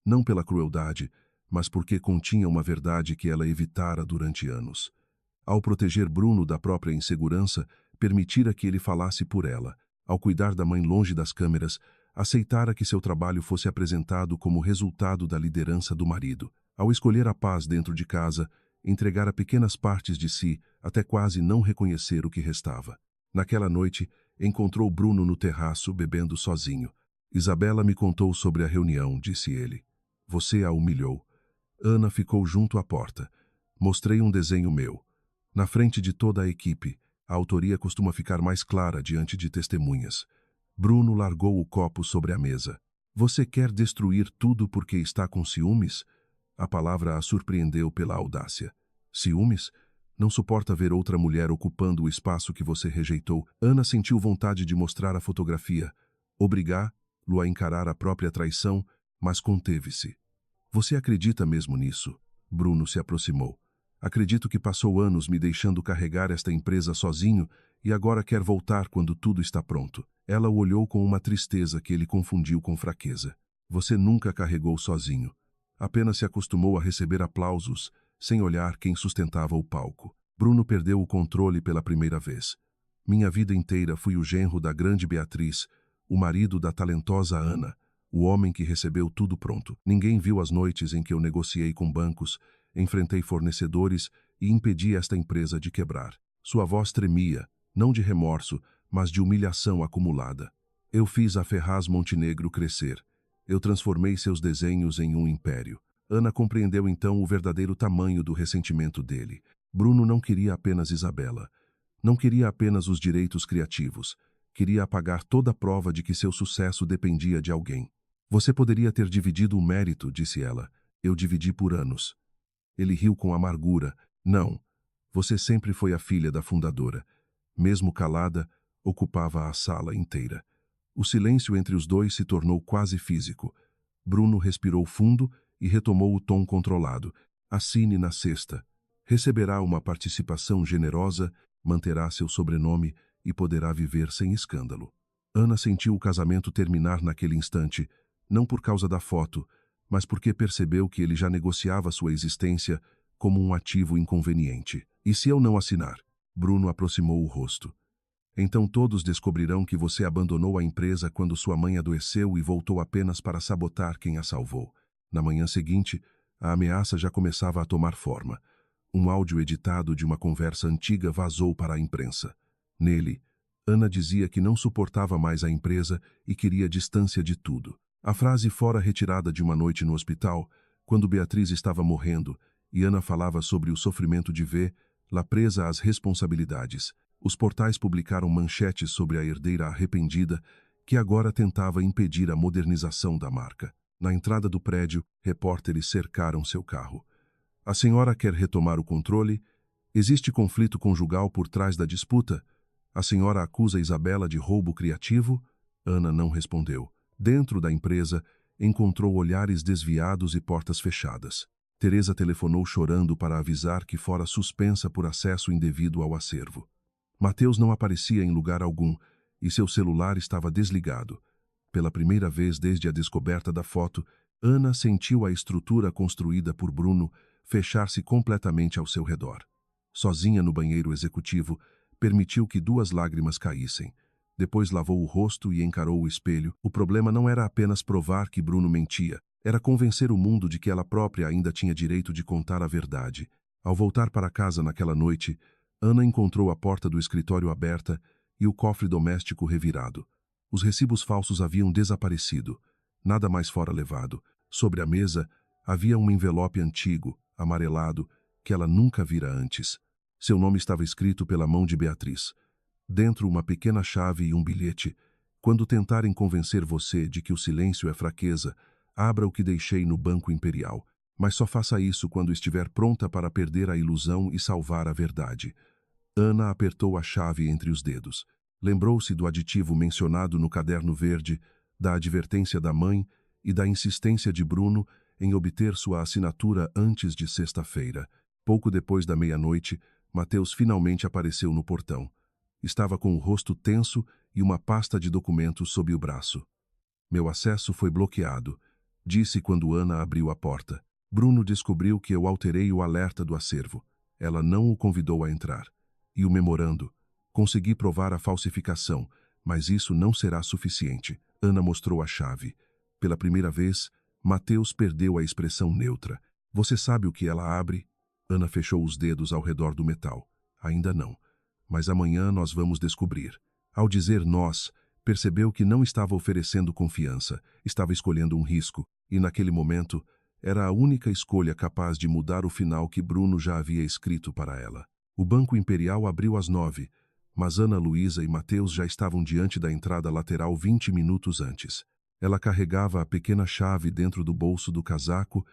Não pela crueldade, mas porque continha uma verdade que ela evitara durante anos. Ao proteger Bruno da própria insegurança, permitira que ele falasse por ela. Ao cuidar da mãe longe das câmeras, aceitara que seu trabalho fosse apresentado como resultado da liderança do marido. Ao escolher a paz dentro de casa, entregara pequenas partes de si, até quase não reconhecer o que restava. Naquela noite, encontrou Bruno no terraço, bebendo sozinho. Isabela me contou sobre a reunião, disse ele. Você a humilhou. Ana ficou junto à porta. Mostrei um desenho meu. Na frente de toda a equipe, a autoria costuma ficar mais clara diante de testemunhas. Bruno largou o copo sobre a mesa. Você quer destruir tudo porque está com ciúmes? A palavra a surpreendeu pela audácia. Ciúmes? Não suporta ver outra mulher ocupando o espaço que você rejeitou. Ana sentiu vontade de mostrar a fotografia, obrigá-lo a encarar a própria traição, mas conteve-se. Você acredita mesmo nisso? Bruno se aproximou. Acredito que passou anos me deixando carregar esta empresa sozinho e agora quer voltar quando tudo está pronto. Ela o olhou com uma tristeza que ele confundiu com fraqueza. Você nunca carregou sozinho. Apenas se acostumou a receber aplausos, sem olhar quem sustentava o palco. Bruno perdeu o controle pela primeira vez. Minha vida inteira fui o genro da grande Beatriz, o marido da talentosa Ana, o homem que recebeu tudo pronto. Ninguém viu as noites em que eu negociei com bancos, enfrentei fornecedores e impedi esta empresa de quebrar. Sua voz tremia, não de remorso, mas de humilhação acumulada. Eu fiz a Ferraz Montenegro crescer. Eu transformei seus desenhos em um império. Ana compreendeu então o verdadeiro tamanho do ressentimento dele. Bruno não queria apenas Isabela. Não queria apenas os direitos criativos. Queria apagar toda a prova de que seu sucesso dependia de alguém. Você poderia ter dividido o mérito, disse ela. Eu dividi por anos. Ele riu com amargura. Não. Você sempre foi a filha da fundadora. Mesmo calada, ocupava a sala inteira. O silêncio entre os dois se tornou quase físico. Bruno respirou fundo e retomou o tom controlado. Assine na sexta. Receberá uma participação generosa, manterá seu sobrenome e poderá viver sem escândalo. Ana sentiu o casamento terminar naquele instante, não por causa da foto, mas porque percebeu que ele já negociava sua existência como um ativo inconveniente. E se eu não assinar? Bruno aproximou o rosto. Então todos descobrirão que você abandonou a empresa quando sua mãe adoeceu e voltou apenas para sabotar quem a salvou. Na manhã seguinte, a ameaça já começava a tomar forma. Um áudio editado de uma conversa antiga vazou para a imprensa. Nele, Ana dizia que não suportava mais a empresa e queria distância de tudo. A frase fora retirada de uma noite no hospital, quando Beatriz estava morrendo, e Ana falava sobre o sofrimento de vê-la presa às responsabilidades. Os portais publicaram manchetes sobre a herdeira arrependida, que agora tentava impedir a modernização da marca. Na entrada do prédio, repórteres cercaram seu carro. A senhora quer retomar o controle? Existe conflito conjugal por trás da disputa? A senhora acusa Isabela de roubo criativo? Ana não respondeu. Dentro da empresa, encontrou olhares desviados e portas fechadas. Teresa telefonou chorando para avisar que fora suspensa por acesso indevido ao acervo. Mateus não aparecia em lugar algum e seu celular estava desligado. Pela primeira vez desde a descoberta da foto, Ana sentiu a estrutura construída por Bruno fechar-se completamente ao seu redor. Sozinha no banheiro executivo, permitiu que 2 lágrimas caíssem. Depois lavou o rosto e encarou o espelho. O problema não era apenas provar que Bruno mentia, era convencer o mundo de que ela própria ainda tinha direito de contar a verdade. Ao voltar para casa naquela noite, Ana encontrou a porta do escritório aberta e o cofre doméstico revirado. Os recibos falsos haviam desaparecido. Nada mais fora levado. Sobre a mesa, havia um envelope antigo, amarelado, que ela nunca vira antes. Seu nome estava escrito pela mão de Beatriz. Dentro, uma pequena chave e um bilhete. Quando tentarem convencer você de que o silêncio é fraqueza, abra o que deixei no Banco Imperial. Mas só faça isso quando estiver pronta para perder a ilusão e salvar a verdade. Ana apertou a chave entre os dedos. Lembrou-se do aditivo mencionado no caderno verde, da advertência da mãe e da insistência de Bruno em obter sua assinatura antes de sexta-feira. Pouco depois da meia-noite, Mateus finalmente apareceu no portão. Estava com o rosto tenso e uma pasta de documentos sob o braço. Meu acesso foi bloqueado, disse quando Ana abriu a porta. Bruno descobriu que eu alterei o alerta do acervo. Ela não o convidou a entrar. E o memorando? Consegui provar a falsificação, mas isso não será suficiente. Ana mostrou a chave. Pela primeira vez, Mateus perdeu a expressão neutra. Você sabe o que ela abre? Ana fechou os dedos ao redor do metal. Ainda não. Mas amanhã nós vamos descobrir. Ao dizer nós, percebeu que não estava oferecendo confiança, estava escolhendo um risco, e naquele momento, era a única escolha capaz de mudar o final que Bruno já havia escrito para ela. O Banco Imperial abriu às 9, mas Ana Luísa e Mateus já estavam diante da entrada lateral 20 minutos antes. Ela carregava a pequena chave dentro do bolso do casaco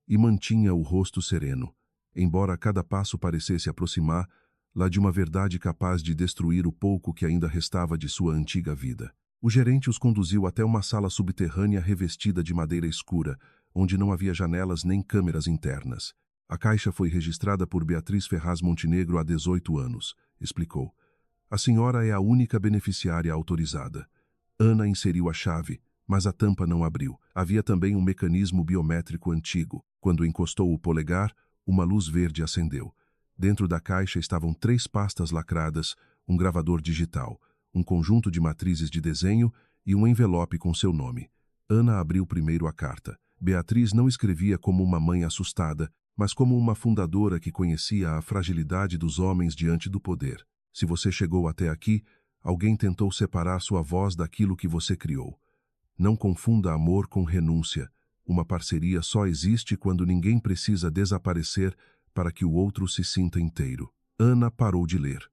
e mantinha o rosto sereno, embora cada passo parecesse aproximar lá de uma verdade capaz de destruir o pouco que ainda restava de sua antiga vida. O gerente os conduziu até uma sala subterrânea revestida de madeira escura, onde não havia janelas nem câmeras internas. A caixa foi registrada por Beatriz Ferraz Montenegro há 18 anos, explicou. A senhora é a única beneficiária autorizada. Ana inseriu a chave, mas a tampa não abriu. Havia também um mecanismo biométrico antigo. Quando encostou o polegar, uma luz verde acendeu. Dentro da caixa estavam 3 pastas lacradas, um gravador digital, um conjunto de matrizes de desenho e um envelope com seu nome. Ana abriu primeiro a carta. Beatriz não escrevia como uma mãe assustada, mas como uma fundadora que conhecia a fragilidade dos homens diante do poder. Se você chegou até aqui, alguém tentou separar sua voz daquilo que você criou. Não confunda amor com renúncia. Uma parceria só existe quando ninguém precisa desaparecer para que o outro se sinta inteiro. Ana parou de ler.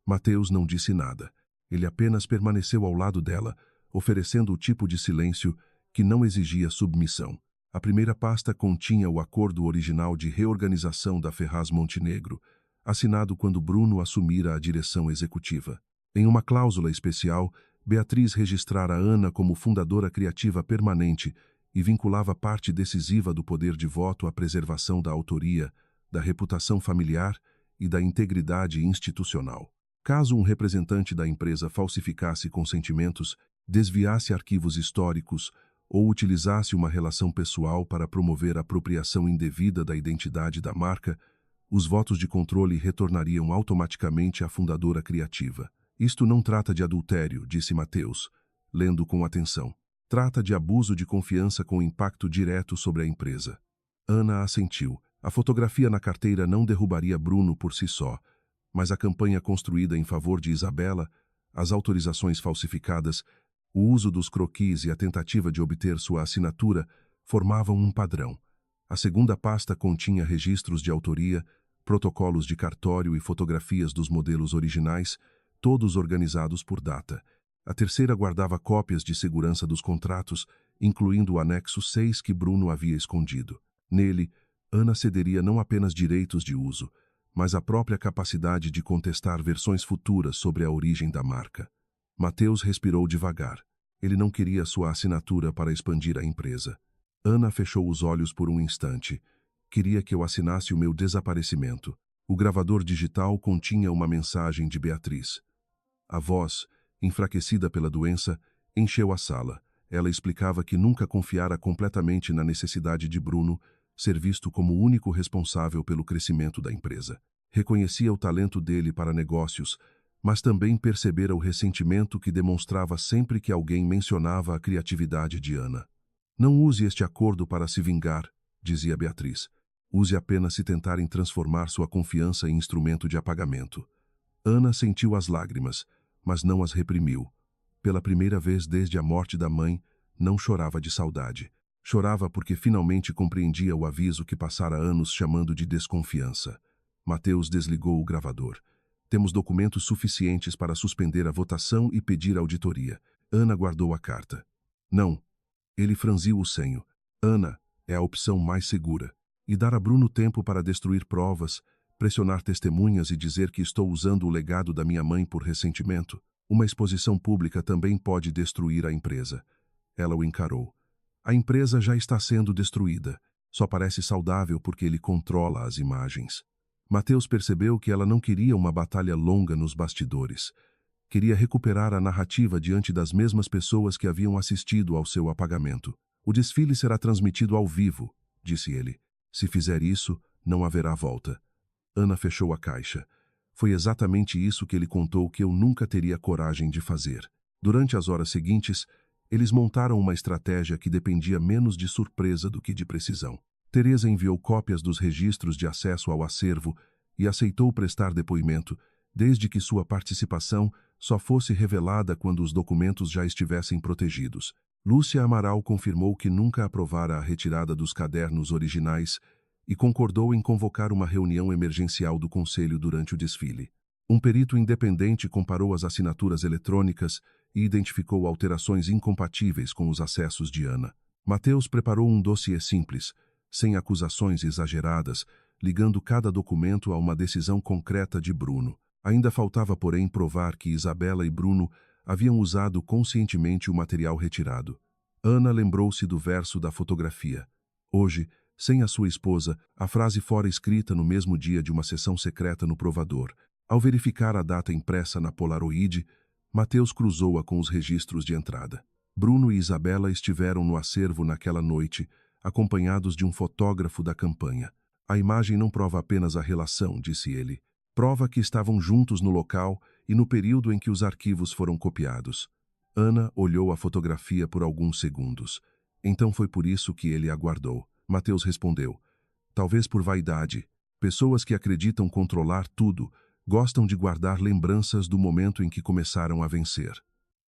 Mateus não disse nada. Ele apenas permaneceu ao lado dela, oferecendo o tipo de silêncio que não exigia submissão. A primeira pasta continha o acordo original de reorganização da Ferraz Montenegro, assinado quando Bruno assumira a direção executiva. Em uma cláusula especial, Beatriz registrara Ana como fundadora criativa permanente e vinculava parte decisiva do poder de voto à preservação da autoria, da reputação familiar e da integridade institucional. Caso um representante da empresa falsificasse consentimentos, desviasse arquivos históricos ou utilizasse uma relação pessoal para promover a apropriação indevida da identidade da marca, os votos de controle retornariam automaticamente à fundadora criativa. Isto não trata de adultério, disse Mateus, lendo com atenção. Trata de abuso de confiança com impacto direto sobre a empresa. Ana assentiu. A fotografia na carteira não derrubaria Bruno por si só, mas a campanha construída em favor de Isabela, as autorizações falsificadas, o uso dos croquis e a tentativa de obter sua assinatura formavam um padrão. A segunda pasta continha registros de autoria, protocolos de cartório e fotografias dos modelos originais, todos organizados por data. A terceira guardava cópias de segurança dos contratos, incluindo o anexo 6 que Bruno havia escondido. Nele, Ana cederia não apenas direitos de uso, mas a própria capacidade de contestar versões futuras sobre a origem da marca. Mateus respirou devagar. Ele não queria sua assinatura para expandir a empresa. Ana fechou os olhos por um instante. Queria que eu assinasse o meu desaparecimento. O gravador digital continha uma mensagem de Beatriz. A voz, enfraquecida pela doença, encheu a sala. Ela explicava que nunca confiara completamente na necessidade de Bruno ser visto como o único responsável pelo crescimento da empresa. Reconhecia o talento dele para negócios, mas também percebera o ressentimento que demonstrava sempre que alguém mencionava a criatividade de Ana. Não use este acordo para se vingar, dizia Beatriz. Use apenas se tentarem transformar sua confiança em instrumento de apagamento. Ana sentiu as lágrimas, mas não as reprimiu. Pela primeira vez desde a morte da mãe, não chorava de saudade. Chorava porque finalmente compreendia o aviso que passara anos chamando de desconfiança. Mateus desligou o gravador. Temos documentos suficientes para suspender a votação e pedir auditoria. Ana guardou a carta. Não. Ele franziu o senho. Ana, é a opção mais segura. E dar a Bruno tempo para destruir provas, pressionar testemunhas e dizer que estou usando o legado da minha mãe por ressentimento. Uma exposição pública também pode destruir a empresa. Ela o encarou. A empresa já está sendo destruída. Só parece saudável porque ele controla as imagens. Mateus percebeu que ela não queria uma batalha longa nos bastidores. Queria recuperar a narrativa diante das mesmas pessoas que haviam assistido ao seu apagamento. O desfile será transmitido ao vivo, disse ele. Se fizer isso, não haverá volta. Ana fechou a caixa. Foi exatamente isso que ele contou que eu nunca teria coragem de fazer. Durante as horas seguintes, eles montaram uma estratégia que dependia menos de surpresa do que de precisão. Teresa enviou cópias dos registros de acesso ao acervo e aceitou prestar depoimento, desde que sua participação só fosse revelada quando os documentos já estivessem protegidos. Lúcia Amaral confirmou que nunca aprovara a retirada dos cadernos originais e concordou em convocar uma reunião emergencial do Conselho durante o desfile. Um perito independente comparou as assinaturas eletrônicas e identificou alterações incompatíveis com os acessos de Ana. Mateus preparou um dossiê simples, sem acusações exageradas, ligando cada documento a uma decisão concreta de Bruno. Ainda faltava, porém, provar que Isabela e Bruno haviam usado conscientemente o material retirado. Ana lembrou-se do verso da fotografia. Hoje, sem a sua esposa, a frase fora escrita no mesmo dia de uma sessão secreta no provador. Ao verificar a data impressa na Polaroid, Mateus cruzou-a com os registros de entrada. Bruno e Isabela estiveram no acervo naquela noite, acompanhados de um fotógrafo da campanha. A imagem não prova apenas a relação, disse ele. Prova que estavam juntos no local e no período em que os arquivos foram copiados. Ana olhou a fotografia por alguns segundos. Então foi por isso que ele aguardou. Mateus respondeu. Talvez por vaidade. Pessoas que acreditam controlar tudo gostam de guardar lembranças do momento em que começaram a vencer.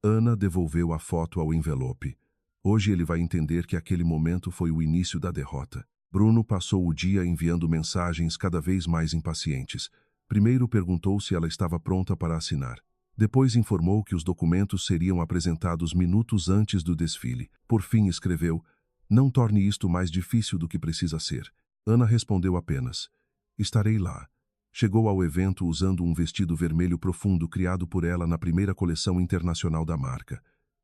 Ana devolveu a foto ao envelope. Hoje ele vai entender que aquele momento foi o início da derrota. Bruno passou o dia enviando mensagens cada vez mais impacientes. Primeiro perguntou se ela estava pronta para assinar. Depois informou que os documentos seriam apresentados minutos antes do desfile. Por fim escreveu, não torne isto mais difícil do que precisa ser. Ana respondeu apenas, estarei lá. Chegou ao evento usando um vestido vermelho profundo criado por ela na primeira coleção internacional da marca.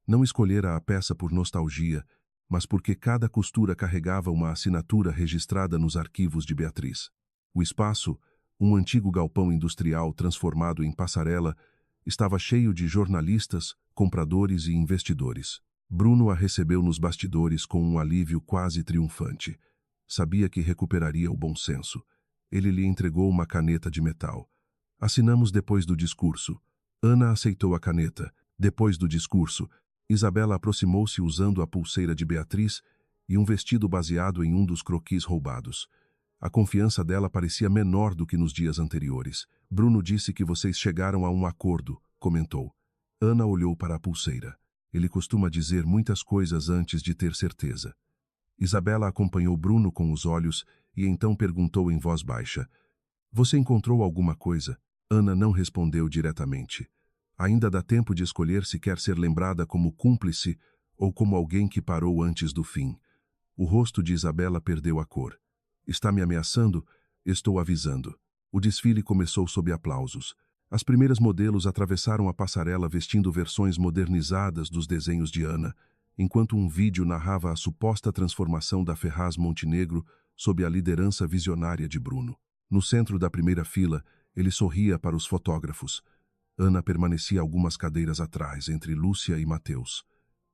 Não escolhera a peça por nostalgia, mas porque cada costura carregava uma assinatura registrada nos arquivos de Beatriz. O espaço, um antigo galpão industrial transformado em passarela, estava cheio de jornalistas, compradores e investidores. Bruno a recebeu nos bastidores com um alívio quase triunfante. Sabia que recuperaria o bom senso. Ele lhe entregou uma caneta de metal. Assinamos depois do discurso. Ana aceitou a caneta. Depois do discurso, Isabela aproximou-se usando a pulseira de Beatriz e um vestido baseado em um dos croquis roubados. A confiança dela parecia menor do que nos dias anteriores. Bruno disse que vocês chegaram a um acordo, comentou. Ana olhou para a pulseira. Ele costuma dizer muitas coisas antes de ter certeza. Isabela acompanhou Bruno com os olhos e então perguntou em voz baixa. Você encontrou alguma coisa? Ana não respondeu diretamente. Ainda dá tempo de escolher se quer ser lembrada como cúmplice ou como alguém que parou antes do fim. O rosto de Isabela perdeu a cor. Está me ameaçando? Estou avisando. O desfile começou sob aplausos. As primeiras modelos atravessaram a passarela vestindo versões modernizadas dos desenhos de Ana, enquanto um vídeo narrava a suposta transformação da Ferraz Montenegro sob a liderança visionária de Bruno. No centro da primeira fila, ele sorria para os fotógrafos. Ana permanecia algumas cadeiras atrás, entre Lúcia e Mateus.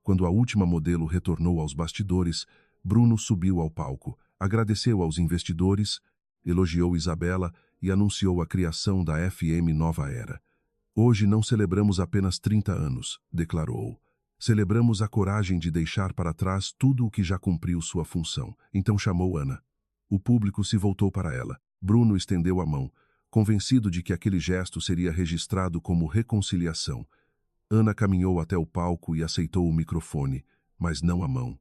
Quando a última modelo retornou aos bastidores, Bruno subiu ao palco, agradeceu aos investidores, elogiou Isabela e anunciou a criação da FM Nova Era. Hoje não celebramos apenas 30 anos, declarou. Celebramos a coragem de deixar para trás tudo o que já cumpriu sua função. Então chamou Ana. O público se voltou para ela. Bruno estendeu a mão, convencido de que aquele gesto seria registrado como reconciliação. Ana caminhou até o palco e aceitou o microfone, mas não a mão.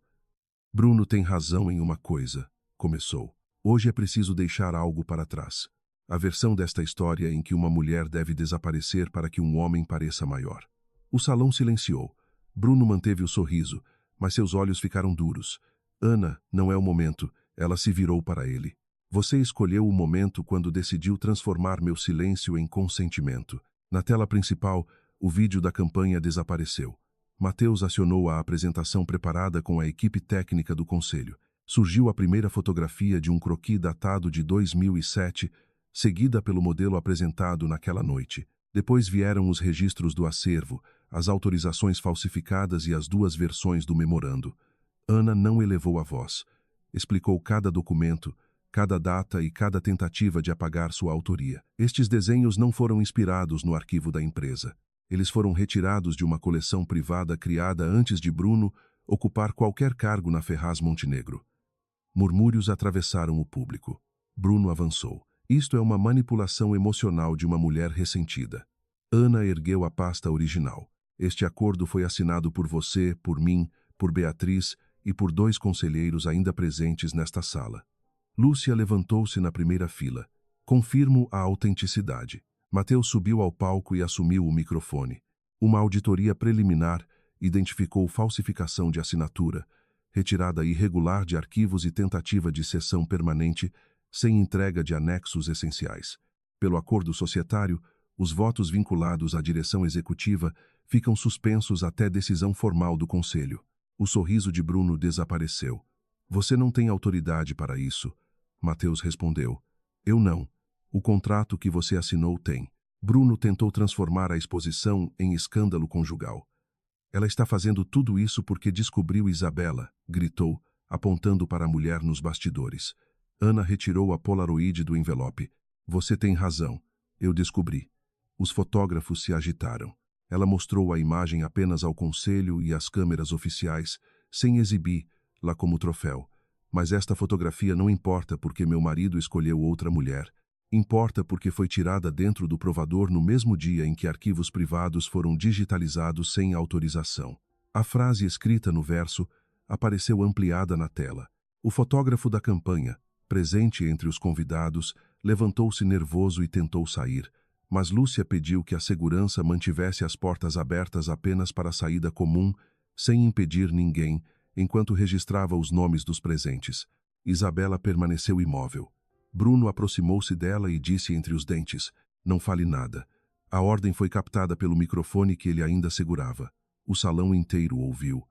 Bruno tem razão em uma coisa, começou. Hoje é preciso deixar algo para trás. A versão desta história em que uma mulher deve desaparecer para que um homem pareça maior. O salão silenciou. Bruno manteve o sorriso, mas seus olhos ficaram duros. Ana, não é o momento. Ela se virou para ele. Você escolheu o momento quando decidiu transformar meu silêncio em consentimento. Na tela principal, o vídeo da campanha desapareceu. Mateus acionou a apresentação preparada com a equipe técnica do conselho. Surgiu a primeira fotografia de um croquis datado de 2007, seguida pelo modelo apresentado naquela noite. Depois vieram os registros do acervo, as autorizações falsificadas e as duas versões do memorando. Ana não elevou a voz. Explicou cada documento, cada data e cada tentativa de apagar sua autoria. Estes desenhos não foram inspirados no arquivo da empresa. Eles foram retirados de uma coleção privada criada antes de Bruno ocupar qualquer cargo na Ferraz Montenegro. Murmúrios atravessaram o público. Bruno avançou. Isto é uma manipulação emocional de uma mulher ressentida. Ana ergueu a pasta original. Este acordo foi assinado por você, por mim, por Beatriz e por 2 conselheiros ainda presentes nesta sala. Lúcia levantou-se na primeira fila. Confirmo a autenticidade. Mateus subiu ao palco e assumiu o microfone. Uma auditoria preliminar identificou falsificação de assinatura, retirada irregular de arquivos e tentativa de cessão permanente sem entrega de anexos essenciais. Pelo acordo societário, os votos vinculados à direção executiva ficam suspensos até decisão formal do Conselho. O sorriso de Bruno desapareceu. Você não tem autoridade para isso. Mateus respondeu. Eu não. O contrato que você assinou tem. Bruno tentou transformar a exposição em escândalo conjugal. Ela está fazendo tudo isso porque descobriu Isabela, gritou, apontando para a mulher nos bastidores. Ana retirou a polaroid do envelope. Você tem razão. Eu descobri. Os fotógrafos se agitaram. Ela mostrou a imagem apenas ao conselho e às câmeras oficiais, sem exibir-la como troféu. Mas esta fotografia não importa porque meu marido escolheu outra mulher. Importa porque foi tirada dentro do provador no mesmo dia em que arquivos privados foram digitalizados sem autorização. A frase escrita no verso apareceu ampliada na tela. O fotógrafo da campanha, presente entre os convidados, levantou-se nervoso e tentou sair, mas Lúcia pediu que a segurança mantivesse as portas abertas apenas para a saída comum, sem impedir ninguém, enquanto registrava os nomes dos presentes. Isabela permaneceu imóvel. Bruno aproximou-se dela e disse entre os dentes, não fale nada. A ordem foi captada pelo microfone que ele ainda segurava. O salão inteiro ouviu.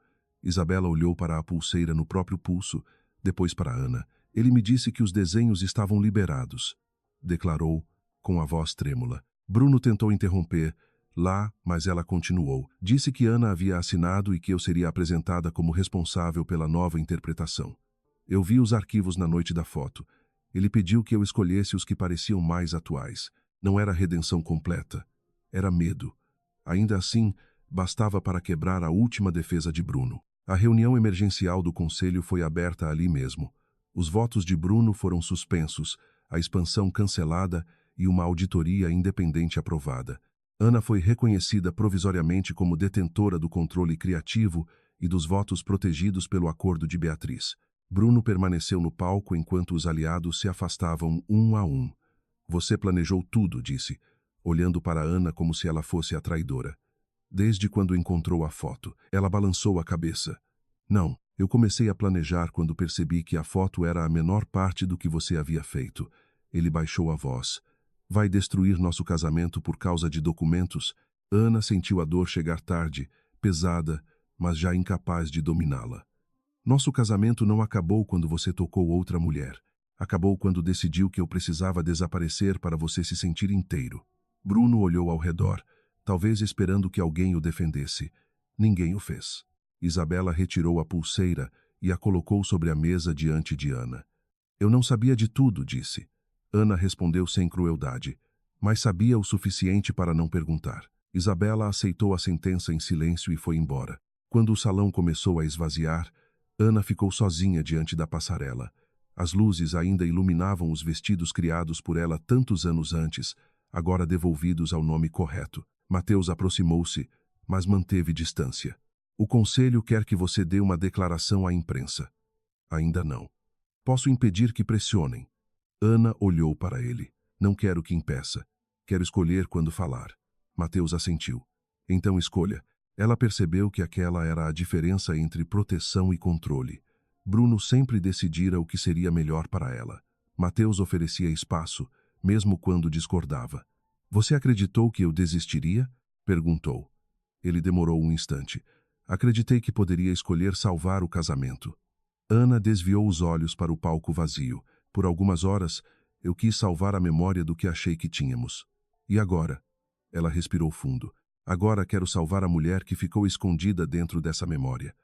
Isabela olhou para a pulseira no próprio pulso, depois para Ana. Ele me disse que os desenhos estavam liberados, declarou, com a voz trêmula. Bruno tentou interromper, mas ela continuou. Disse que Ana havia assinado e que eu seria apresentada como responsável pela nova interpretação. Eu vi os arquivos na noite da foto. Ele pediu que eu escolhesse os que pareciam mais atuais. Não era redenção completa. Era medo. Ainda assim, bastava para quebrar a última defesa de Bruno. A reunião emergencial do conselho foi aberta ali mesmo. Os votos de Bruno foram suspensos, a expansão cancelada e uma auditoria independente aprovada. Ana foi reconhecida provisoriamente como detentora do controle criativo e dos votos protegidos pelo acordo de Beatriz. Bruno permaneceu no palco enquanto os aliados se afastavam um a um. Você planejou tudo, disse, olhando para Ana como se ela fosse a traidora. Desde quando encontrou a foto, ela balançou a cabeça. Não, eu comecei a planejar quando percebi que a foto era a menor parte do que você havia feito. Ele baixou a voz. Vai destruir nosso casamento por causa de documentos? Ana sentiu a dor chegar tarde, pesada, mas já incapaz de dominá-la. Nosso casamento não acabou quando você tocou outra mulher. Acabou quando decidiu que eu precisava desaparecer para você se sentir inteiro. Bruno olhou ao redor, talvez esperando que alguém o defendesse. Ninguém o fez. Isabela retirou a pulseira e a colocou sobre a mesa diante de Ana. Eu não sabia de tudo, disse. Ana respondeu sem crueldade, mas sabia o suficiente para não perguntar. Isabela aceitou a sentença em silêncio e foi embora. Quando o salão começou a esvaziar, Ana ficou sozinha diante da passarela. As luzes ainda iluminavam os vestidos criados por ela tantos anos antes, agora devolvidos ao nome correto. Mateus aproximou-se, mas manteve distância. O conselho quer que você dê uma declaração à imprensa. Ainda não. Posso impedir que pressionem. Ana olhou para ele. Não quero que impeça. Quero escolher quando falar. Mateus assentiu. Então escolha. Ela percebeu que aquela era a diferença entre proteção e controle. Bruno sempre decidira o que seria melhor para ela. Mateus oferecia espaço, mesmo quando discordava. Você acreditou que eu desistiria? Perguntou. Ele demorou um instante. Acreditei que poderia escolher salvar o casamento. Ana desviou os olhos para o palco vazio. Por algumas horas, eu quis salvar a memória do que achei que tínhamos. E agora? Ela respirou fundo. Agora quero salvar a mulher que ficou escondida dentro dessa memória.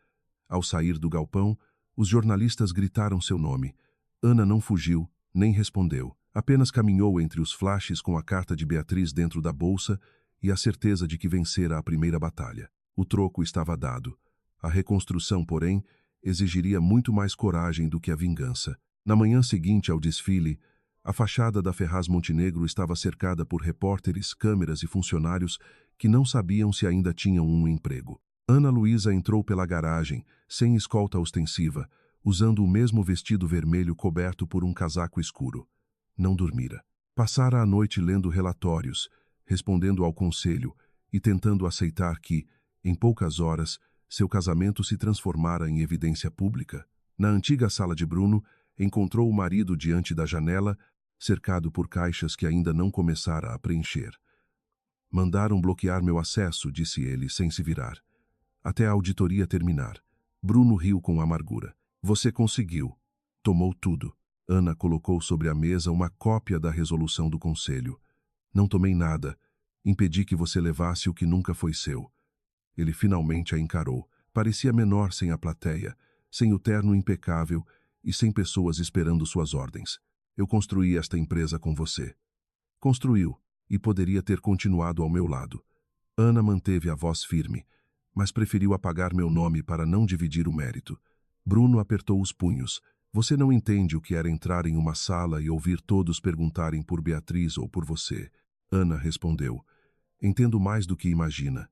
Ao sair do galpão, os jornalistas gritaram seu nome. Ana não fugiu, nem respondeu. Apenas caminhou entre os flashes com a carta de Beatriz dentro da bolsa e a certeza de que vencera a primeira batalha. O troco estava dado. A reconstrução, porém, exigiria muito mais coragem do que a vingança. Na manhã seguinte ao desfile, a fachada da Ferraz Montenegro estava cercada por repórteres, câmeras e funcionários que não sabiam se ainda tinham um emprego. Ana Luísa entrou pela garagem, sem escolta ostensiva, usando o mesmo vestido vermelho coberto por um casaco escuro. Não dormira. Passara a noite lendo relatórios, respondendo ao conselho e tentando aceitar que, em poucas horas, seu casamento se transformara em evidência pública. Na antiga sala de Bruno, encontrou o marido diante da janela, cercado por caixas que ainda não começara a preencher. Mandaram bloquear meu acesso, disse ele, sem se virar. Até a auditoria terminar. Bruno riu com amargura. Você conseguiu. Tomou tudo. Ana colocou sobre a mesa uma cópia da resolução do conselho. Não tomei nada. Impedi que você levasse o que nunca foi seu. Ele finalmente a encarou. Parecia menor sem a plateia, sem o terno impecável e sem pessoas esperando suas ordens. Eu construí esta empresa com você. Construiu, e poderia ter continuado ao meu lado. Ana manteve a voz firme, mas preferiu apagar meu nome para não dividir o mérito. Bruno apertou os punhos. Você não entende o que era entrar em uma sala e ouvir todos perguntarem por Beatriz ou por você. Ana respondeu. Entendo mais do que imagina.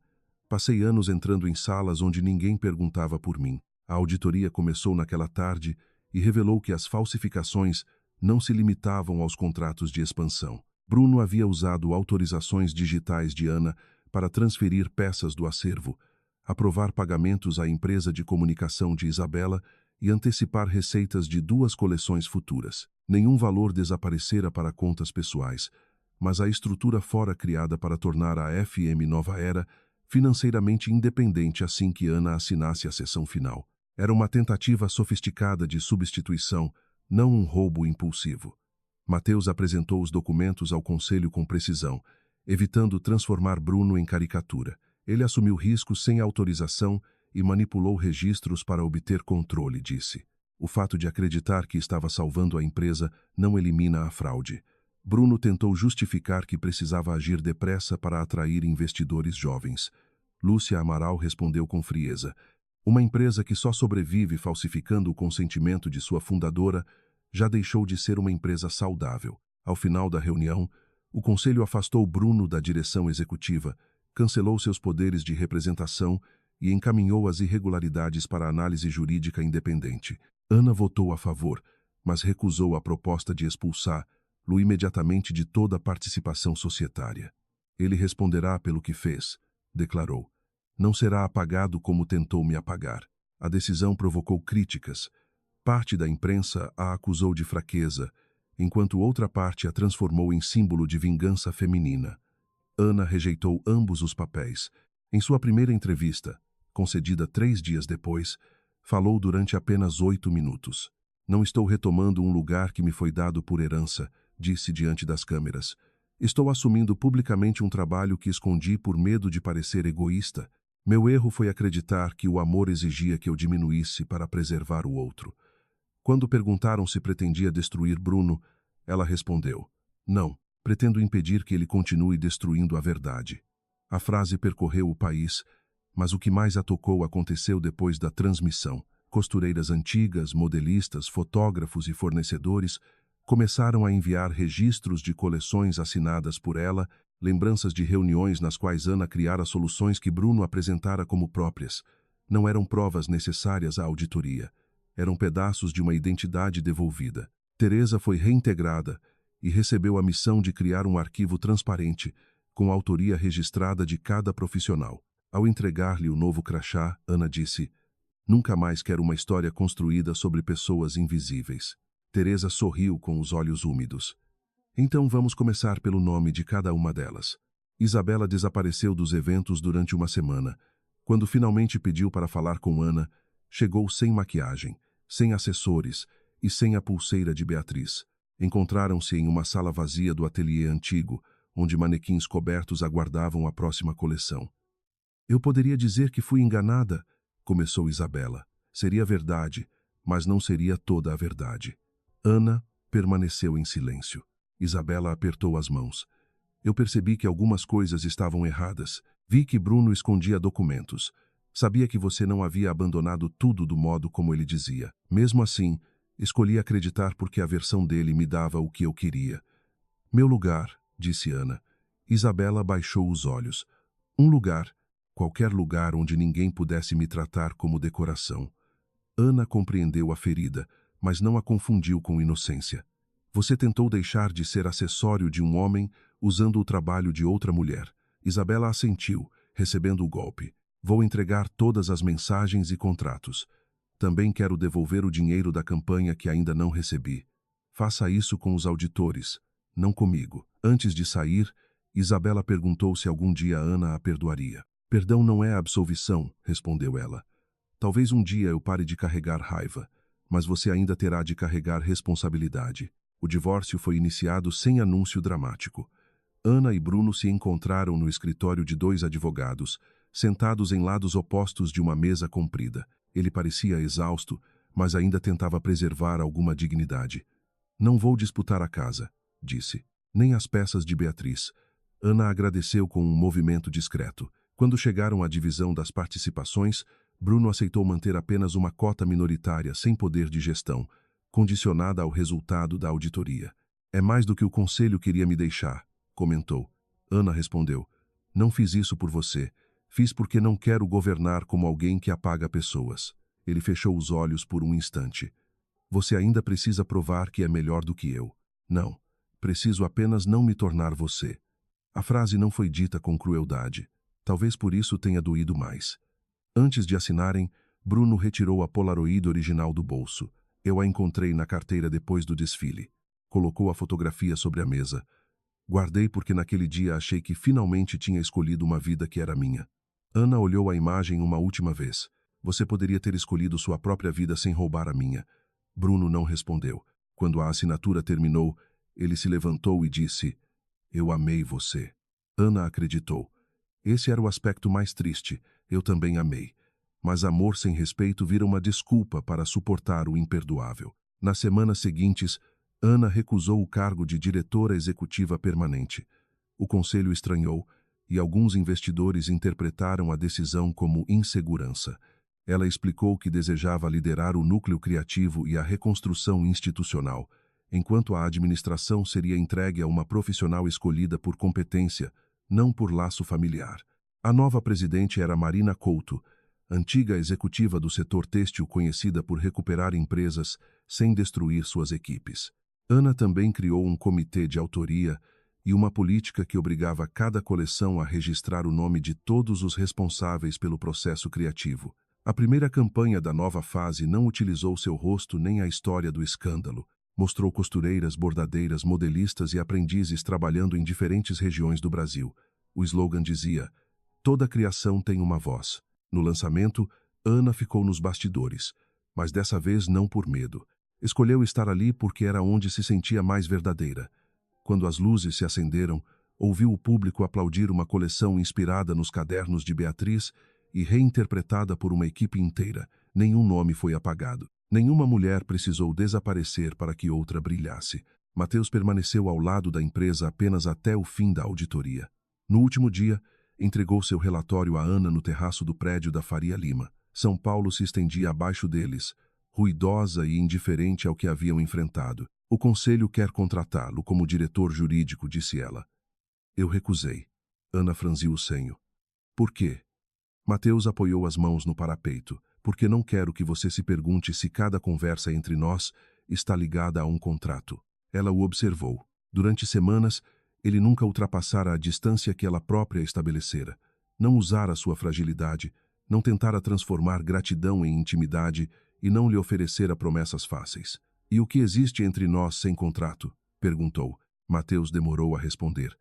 Passei anos entrando em salas onde ninguém perguntava por mim. A auditoria começou naquela tarde e revelou que as falsificações não se limitavam aos contratos de expansão. Bruno havia usado autorizações digitais de Ana para transferir peças do acervo, aprovar pagamentos à empresa de comunicação de Isabela e antecipar receitas de 2 coleções futuras. Nenhum valor desaparecera para contas pessoais, mas a estrutura fora criada para tornar a FM Nova Era financeiramente independente assim que Ana assinasse a seção final. Era uma tentativa sofisticada de substituição, não um roubo impulsivo. Mateus apresentou os documentos ao conselho com precisão, evitando transformar Bruno em caricatura. Ele assumiu riscos sem autorização e manipulou registros para obter controle, disse. O fato de acreditar que estava salvando a empresa não elimina a fraude. Bruno tentou justificar que precisava agir depressa para atrair investidores jovens. Lúcia Amaral respondeu com frieza. Uma empresa que só sobrevive falsificando o consentimento de sua fundadora já deixou de ser uma empresa saudável. Ao final da reunião, o conselho afastou Bruno da direção executiva, cancelou seus poderes de representação e encaminhou as irregularidades para análise jurídica independente. Ana votou a favor, mas recusou a proposta de expulsá-lo imediatamente de toda a participação societária. Ele responderá pelo que fez, declarou. Não será apagado como tentou me apagar. A decisão provocou críticas. Parte da imprensa a acusou de fraqueza, enquanto outra parte a transformou em símbolo de vingança feminina. Ana rejeitou ambos os papéis. Em sua primeira entrevista, concedida 3 dias depois, falou durante apenas 8 minutos. Não estou retomando um lugar que me foi dado por herança, disse diante das câmeras. Estou assumindo publicamente um trabalho que escondi por medo de parecer egoísta. Meu erro foi acreditar que o amor exigia que eu diminuísse para preservar o outro. Quando perguntaram se pretendia destruir Bruno, ela respondeu, não, pretendo impedir que ele continue destruindo a verdade. A frase percorreu o país, mas o que mais a tocou aconteceu depois da transmissão. Costureiras antigas, modelistas, fotógrafos e fornecedores começaram a enviar registros de coleções assinadas por ela, lembranças de reuniões nas quais Ana criara soluções que Bruno apresentara como próprias. Não eram provas necessárias à auditoria. Eram pedaços de uma identidade devolvida. Teresa foi reintegrada e recebeu a missão de criar um arquivo transparente, com a autoria registrada de cada profissional. Ao entregar-lhe o novo crachá, Ana disse, nunca mais quero uma história construída sobre pessoas invisíveis. Teresa sorriu com os olhos úmidos. Então vamos começar pelo nome de cada uma delas. Isabela desapareceu dos eventos durante uma semana. Quando finalmente pediu para falar com Ana, chegou sem maquiagem, sem assessores e sem a pulseira de Beatriz. Encontraram-se em uma sala vazia do ateliê antigo, onde manequins cobertos aguardavam a próxima coleção. Eu poderia dizer que fui enganada, começou Isabela. Seria verdade, mas não seria toda a verdade. Ana permaneceu em silêncio. Isabela apertou as mãos. Eu percebi que algumas coisas estavam erradas. Vi que Bruno escondia documentos. Sabia que você não havia abandonado tudo do modo como ele dizia. Mesmo assim, escolhi acreditar porque a versão dele me dava o que eu queria. Meu lugar, disse Ana. Isabela baixou os olhos. Um lugar, qualquer lugar onde ninguém pudesse me tratar como decoração. Ana compreendeu a ferida, mas não a confundiu com inocência. Você tentou deixar de ser acessório de um homem usando o trabalho de outra mulher. Isabela assentiu, recebendo o golpe. Vou entregar todas as mensagens e contratos. Também quero devolver o dinheiro da campanha que ainda não recebi. Faça isso com os auditores, não comigo. Antes de sair, Isabela perguntou se algum dia Ana a perdoaria. Perdão não é absolvição, respondeu ela. Talvez um dia eu pare de carregar raiva, mas você ainda terá de carregar responsabilidade. O divórcio foi iniciado sem anúncio dramático. Ana e Bruno se encontraram no escritório de dois advogados, sentados em lados opostos de uma mesa comprida. Ele parecia exausto, mas ainda tentava preservar alguma dignidade. Não vou disputar a casa, disse. Nem as peças de Beatriz. Ana agradeceu com um movimento discreto. Quando chegaram à divisão das participações, Bruno aceitou manter apenas uma cota minoritária sem poder de gestão, condicionada ao resultado da auditoria. É mais do que o conselho queria me deixar, comentou. Ana respondeu. Não fiz isso por você. Fiz porque não quero governar como alguém que apaga pessoas. Ele fechou os olhos por um instante. Você ainda precisa provar que é melhor do que eu. Não. Preciso apenas não me tornar você. A frase não foi dita com crueldade. Talvez por isso tenha doído mais. Antes de assinarem, Bruno retirou a Polaroid original do bolso. Eu a encontrei na carteira depois do desfile. Colocou a fotografia sobre a mesa. Guardei porque naquele dia achei que finalmente tinha escolhido uma vida que era minha. Ana olhou a imagem uma última vez. Você poderia ter escolhido sua própria vida sem roubar a minha. Bruno não respondeu. Quando a assinatura terminou, ele se levantou e disse: Eu amei você. Ana acreditou. Esse era o aspecto mais triste. Eu também amei. Mas amor sem respeito vira uma desculpa para suportar o imperdoável. Nas semanas seguintes, Ana recusou o cargo de diretora executiva permanente. O conselho estranhou, e alguns investidores interpretaram a decisão como insegurança. Ela explicou que desejava liderar o núcleo criativo e a reconstrução institucional, enquanto a administração seria entregue a uma profissional escolhida por competência, não por laço familiar. A nova presidente era Marina Couto, antiga executiva do setor têxtil conhecida por recuperar empresas sem destruir suas equipes. Ana também criou um comitê de autoria e uma política que obrigava cada coleção a registrar o nome de todos os responsáveis pelo processo criativo. A primeira campanha da nova fase não utilizou seu rosto nem a história do escândalo. Mostrou costureiras, bordadeiras, modelistas e aprendizes trabalhando em diferentes regiões do Brasil. O slogan dizia: Toda criação tem uma voz. No lançamento, Ana ficou nos bastidores, mas dessa vez não por medo. Escolheu estar ali porque era onde se sentia mais verdadeira. Quando as luzes se acenderam, ouviu o público aplaudir uma coleção inspirada nos cadernos de Beatriz e reinterpretada por uma equipe inteira. Nenhum nome foi apagado. Nenhuma mulher precisou desaparecer para que outra brilhasse. Mateus permaneceu ao lado da empresa apenas até o fim da auditoria. No último dia, entregou seu relatório a Ana no terraço do prédio da Faria Lima. São Paulo se estendia abaixo deles, ruidosa e indiferente ao que haviam enfrentado. O conselho quer contratá-lo como diretor jurídico, disse ela. Eu recusei. Ana franziu o senho. Por quê? Mateus apoiou as mãos no parapeito. Porque não quero que você se pergunte se cada conversa entre nós está ligada a um contrato. Ela o observou. Durante semanas, ele nunca ultrapassara a distância que ela própria estabelecera. Não usara sua fragilidade, não tentara transformar gratidão em intimidade e não lhe oferecera promessas fáceis. E o que existe entre nós sem contrato? Perguntou. Mateus demorou a responder.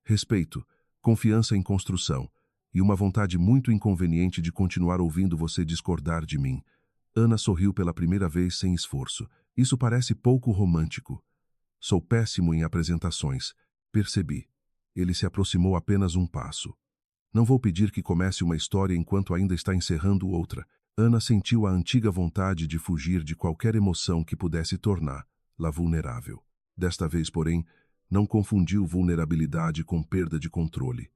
Respeito, confiança em construção e uma vontade muito inconveniente de continuar ouvindo você discordar de mim. Ana sorriu pela primeira vez sem esforço. Isso parece pouco romântico. Sou péssimo em apresentações. Percebi. Ele se aproximou apenas um passo. Não vou pedir que comece uma história enquanto ainda está encerrando outra. Ana sentiu a antiga vontade de fugir de qualquer emoção que pudesse torná-la vulnerável. Desta vez, porém, não confundiu vulnerabilidade com perda de controle.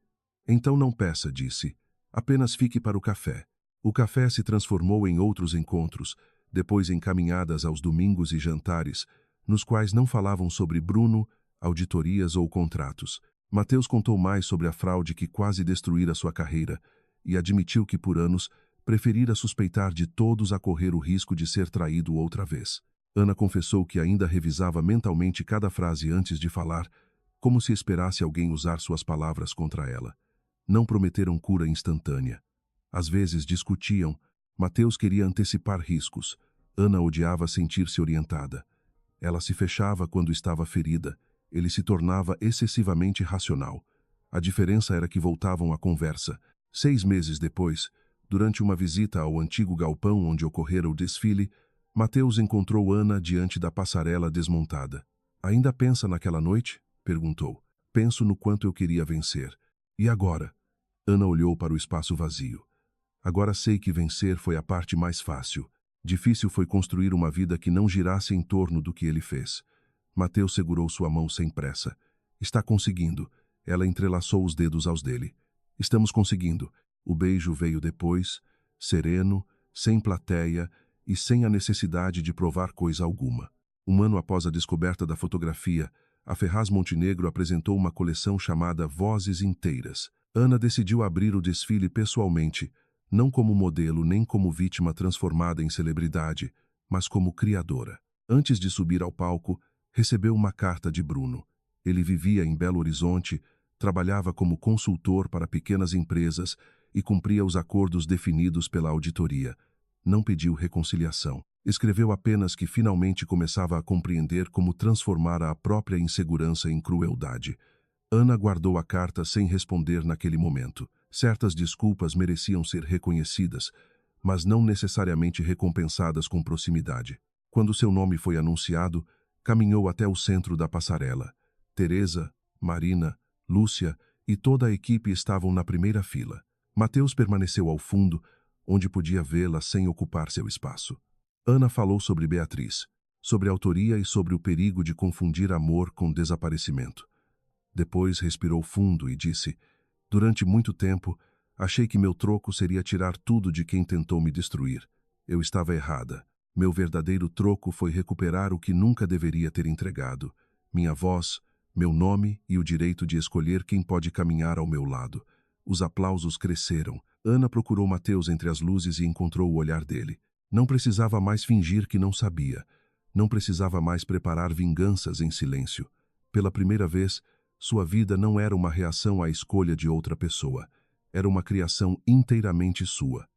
Então não peça, disse. Apenas fique para o café. O café se transformou em outros encontros, depois em caminhadas aos domingos e jantares, nos quais não falavam sobre Bruno, auditorias ou contratos. Mateus contou mais sobre a fraude que quase destruíra sua carreira e admitiu que, por anos, preferira suspeitar de todos a correr o risco de ser traído outra vez. Ana confessou que ainda revisava mentalmente cada frase antes de falar, como se esperasse alguém usar suas palavras contra ela. Não prometeram cura instantânea. Às vezes discutiam. Mateus queria antecipar riscos. Ana odiava sentir-se orientada. Ela se fechava quando estava ferida. Ele se tornava excessivamente racional. A diferença era que voltavam à conversa. 6 meses depois, durante uma visita ao antigo galpão onde ocorrera o desfile, Mateus encontrou Ana diante da passarela desmontada. "Ainda pensa naquela noite?" perguntou. "Penso no quanto eu queria vencer. E agora?" Ana olhou para o espaço vazio. "Agora sei que vencer foi a parte mais fácil. Difícil foi construir uma vida que não girasse em torno do que ele fez." Mateus segurou sua mão sem pressa. "Está conseguindo." Ela entrelaçou os dedos aos dele. "Estamos conseguindo." O beijo veio depois, sereno, sem plateia e sem a necessidade de provar coisa alguma. Um ano após a descoberta da fotografia, a Ferraz Montenegro apresentou uma coleção chamada Vozes Inteiras. Ana decidiu abrir o desfile pessoalmente, não como modelo nem como vítima transformada em celebridade, mas como criadora. Antes de subir ao palco, recebeu uma carta de Bruno. Ele vivia em Belo Horizonte, trabalhava como consultor para pequenas empresas e cumpria os acordos definidos pela auditoria. Não pediu reconciliação. Escreveu apenas que finalmente começava a compreender como transformara a própria insegurança em crueldade. Ana guardou a carta sem responder naquele momento. Certas desculpas mereciam ser reconhecidas, mas não necessariamente recompensadas com proximidade. Quando seu nome foi anunciado, caminhou até o centro da passarela. Teresa, Marina, Lúcia e toda a equipe estavam na primeira fila. Mateus permaneceu ao fundo, onde podia vê-la sem ocupar seu espaço. Ana falou sobre Beatriz, sobre autoria e sobre o perigo de confundir amor com desaparecimento. Depois respirou fundo e disse: "Durante muito tempo, achei que meu troco seria tirar tudo de quem tentou me destruir. Eu estava errada. Meu verdadeiro troco foi recuperar o que nunca deveria ter entregado: minha voz, meu nome e o direito de escolher quem pode caminhar ao meu lado." Os aplausos cresceram. Ana procurou Mateus entre as luzes e encontrou o olhar dele. Não precisava mais fingir que não sabia. Não precisava mais preparar vinganças em silêncio. Pela primeira vez, sua vida não era uma reação à escolha de outra pessoa. Era uma criação inteiramente sua.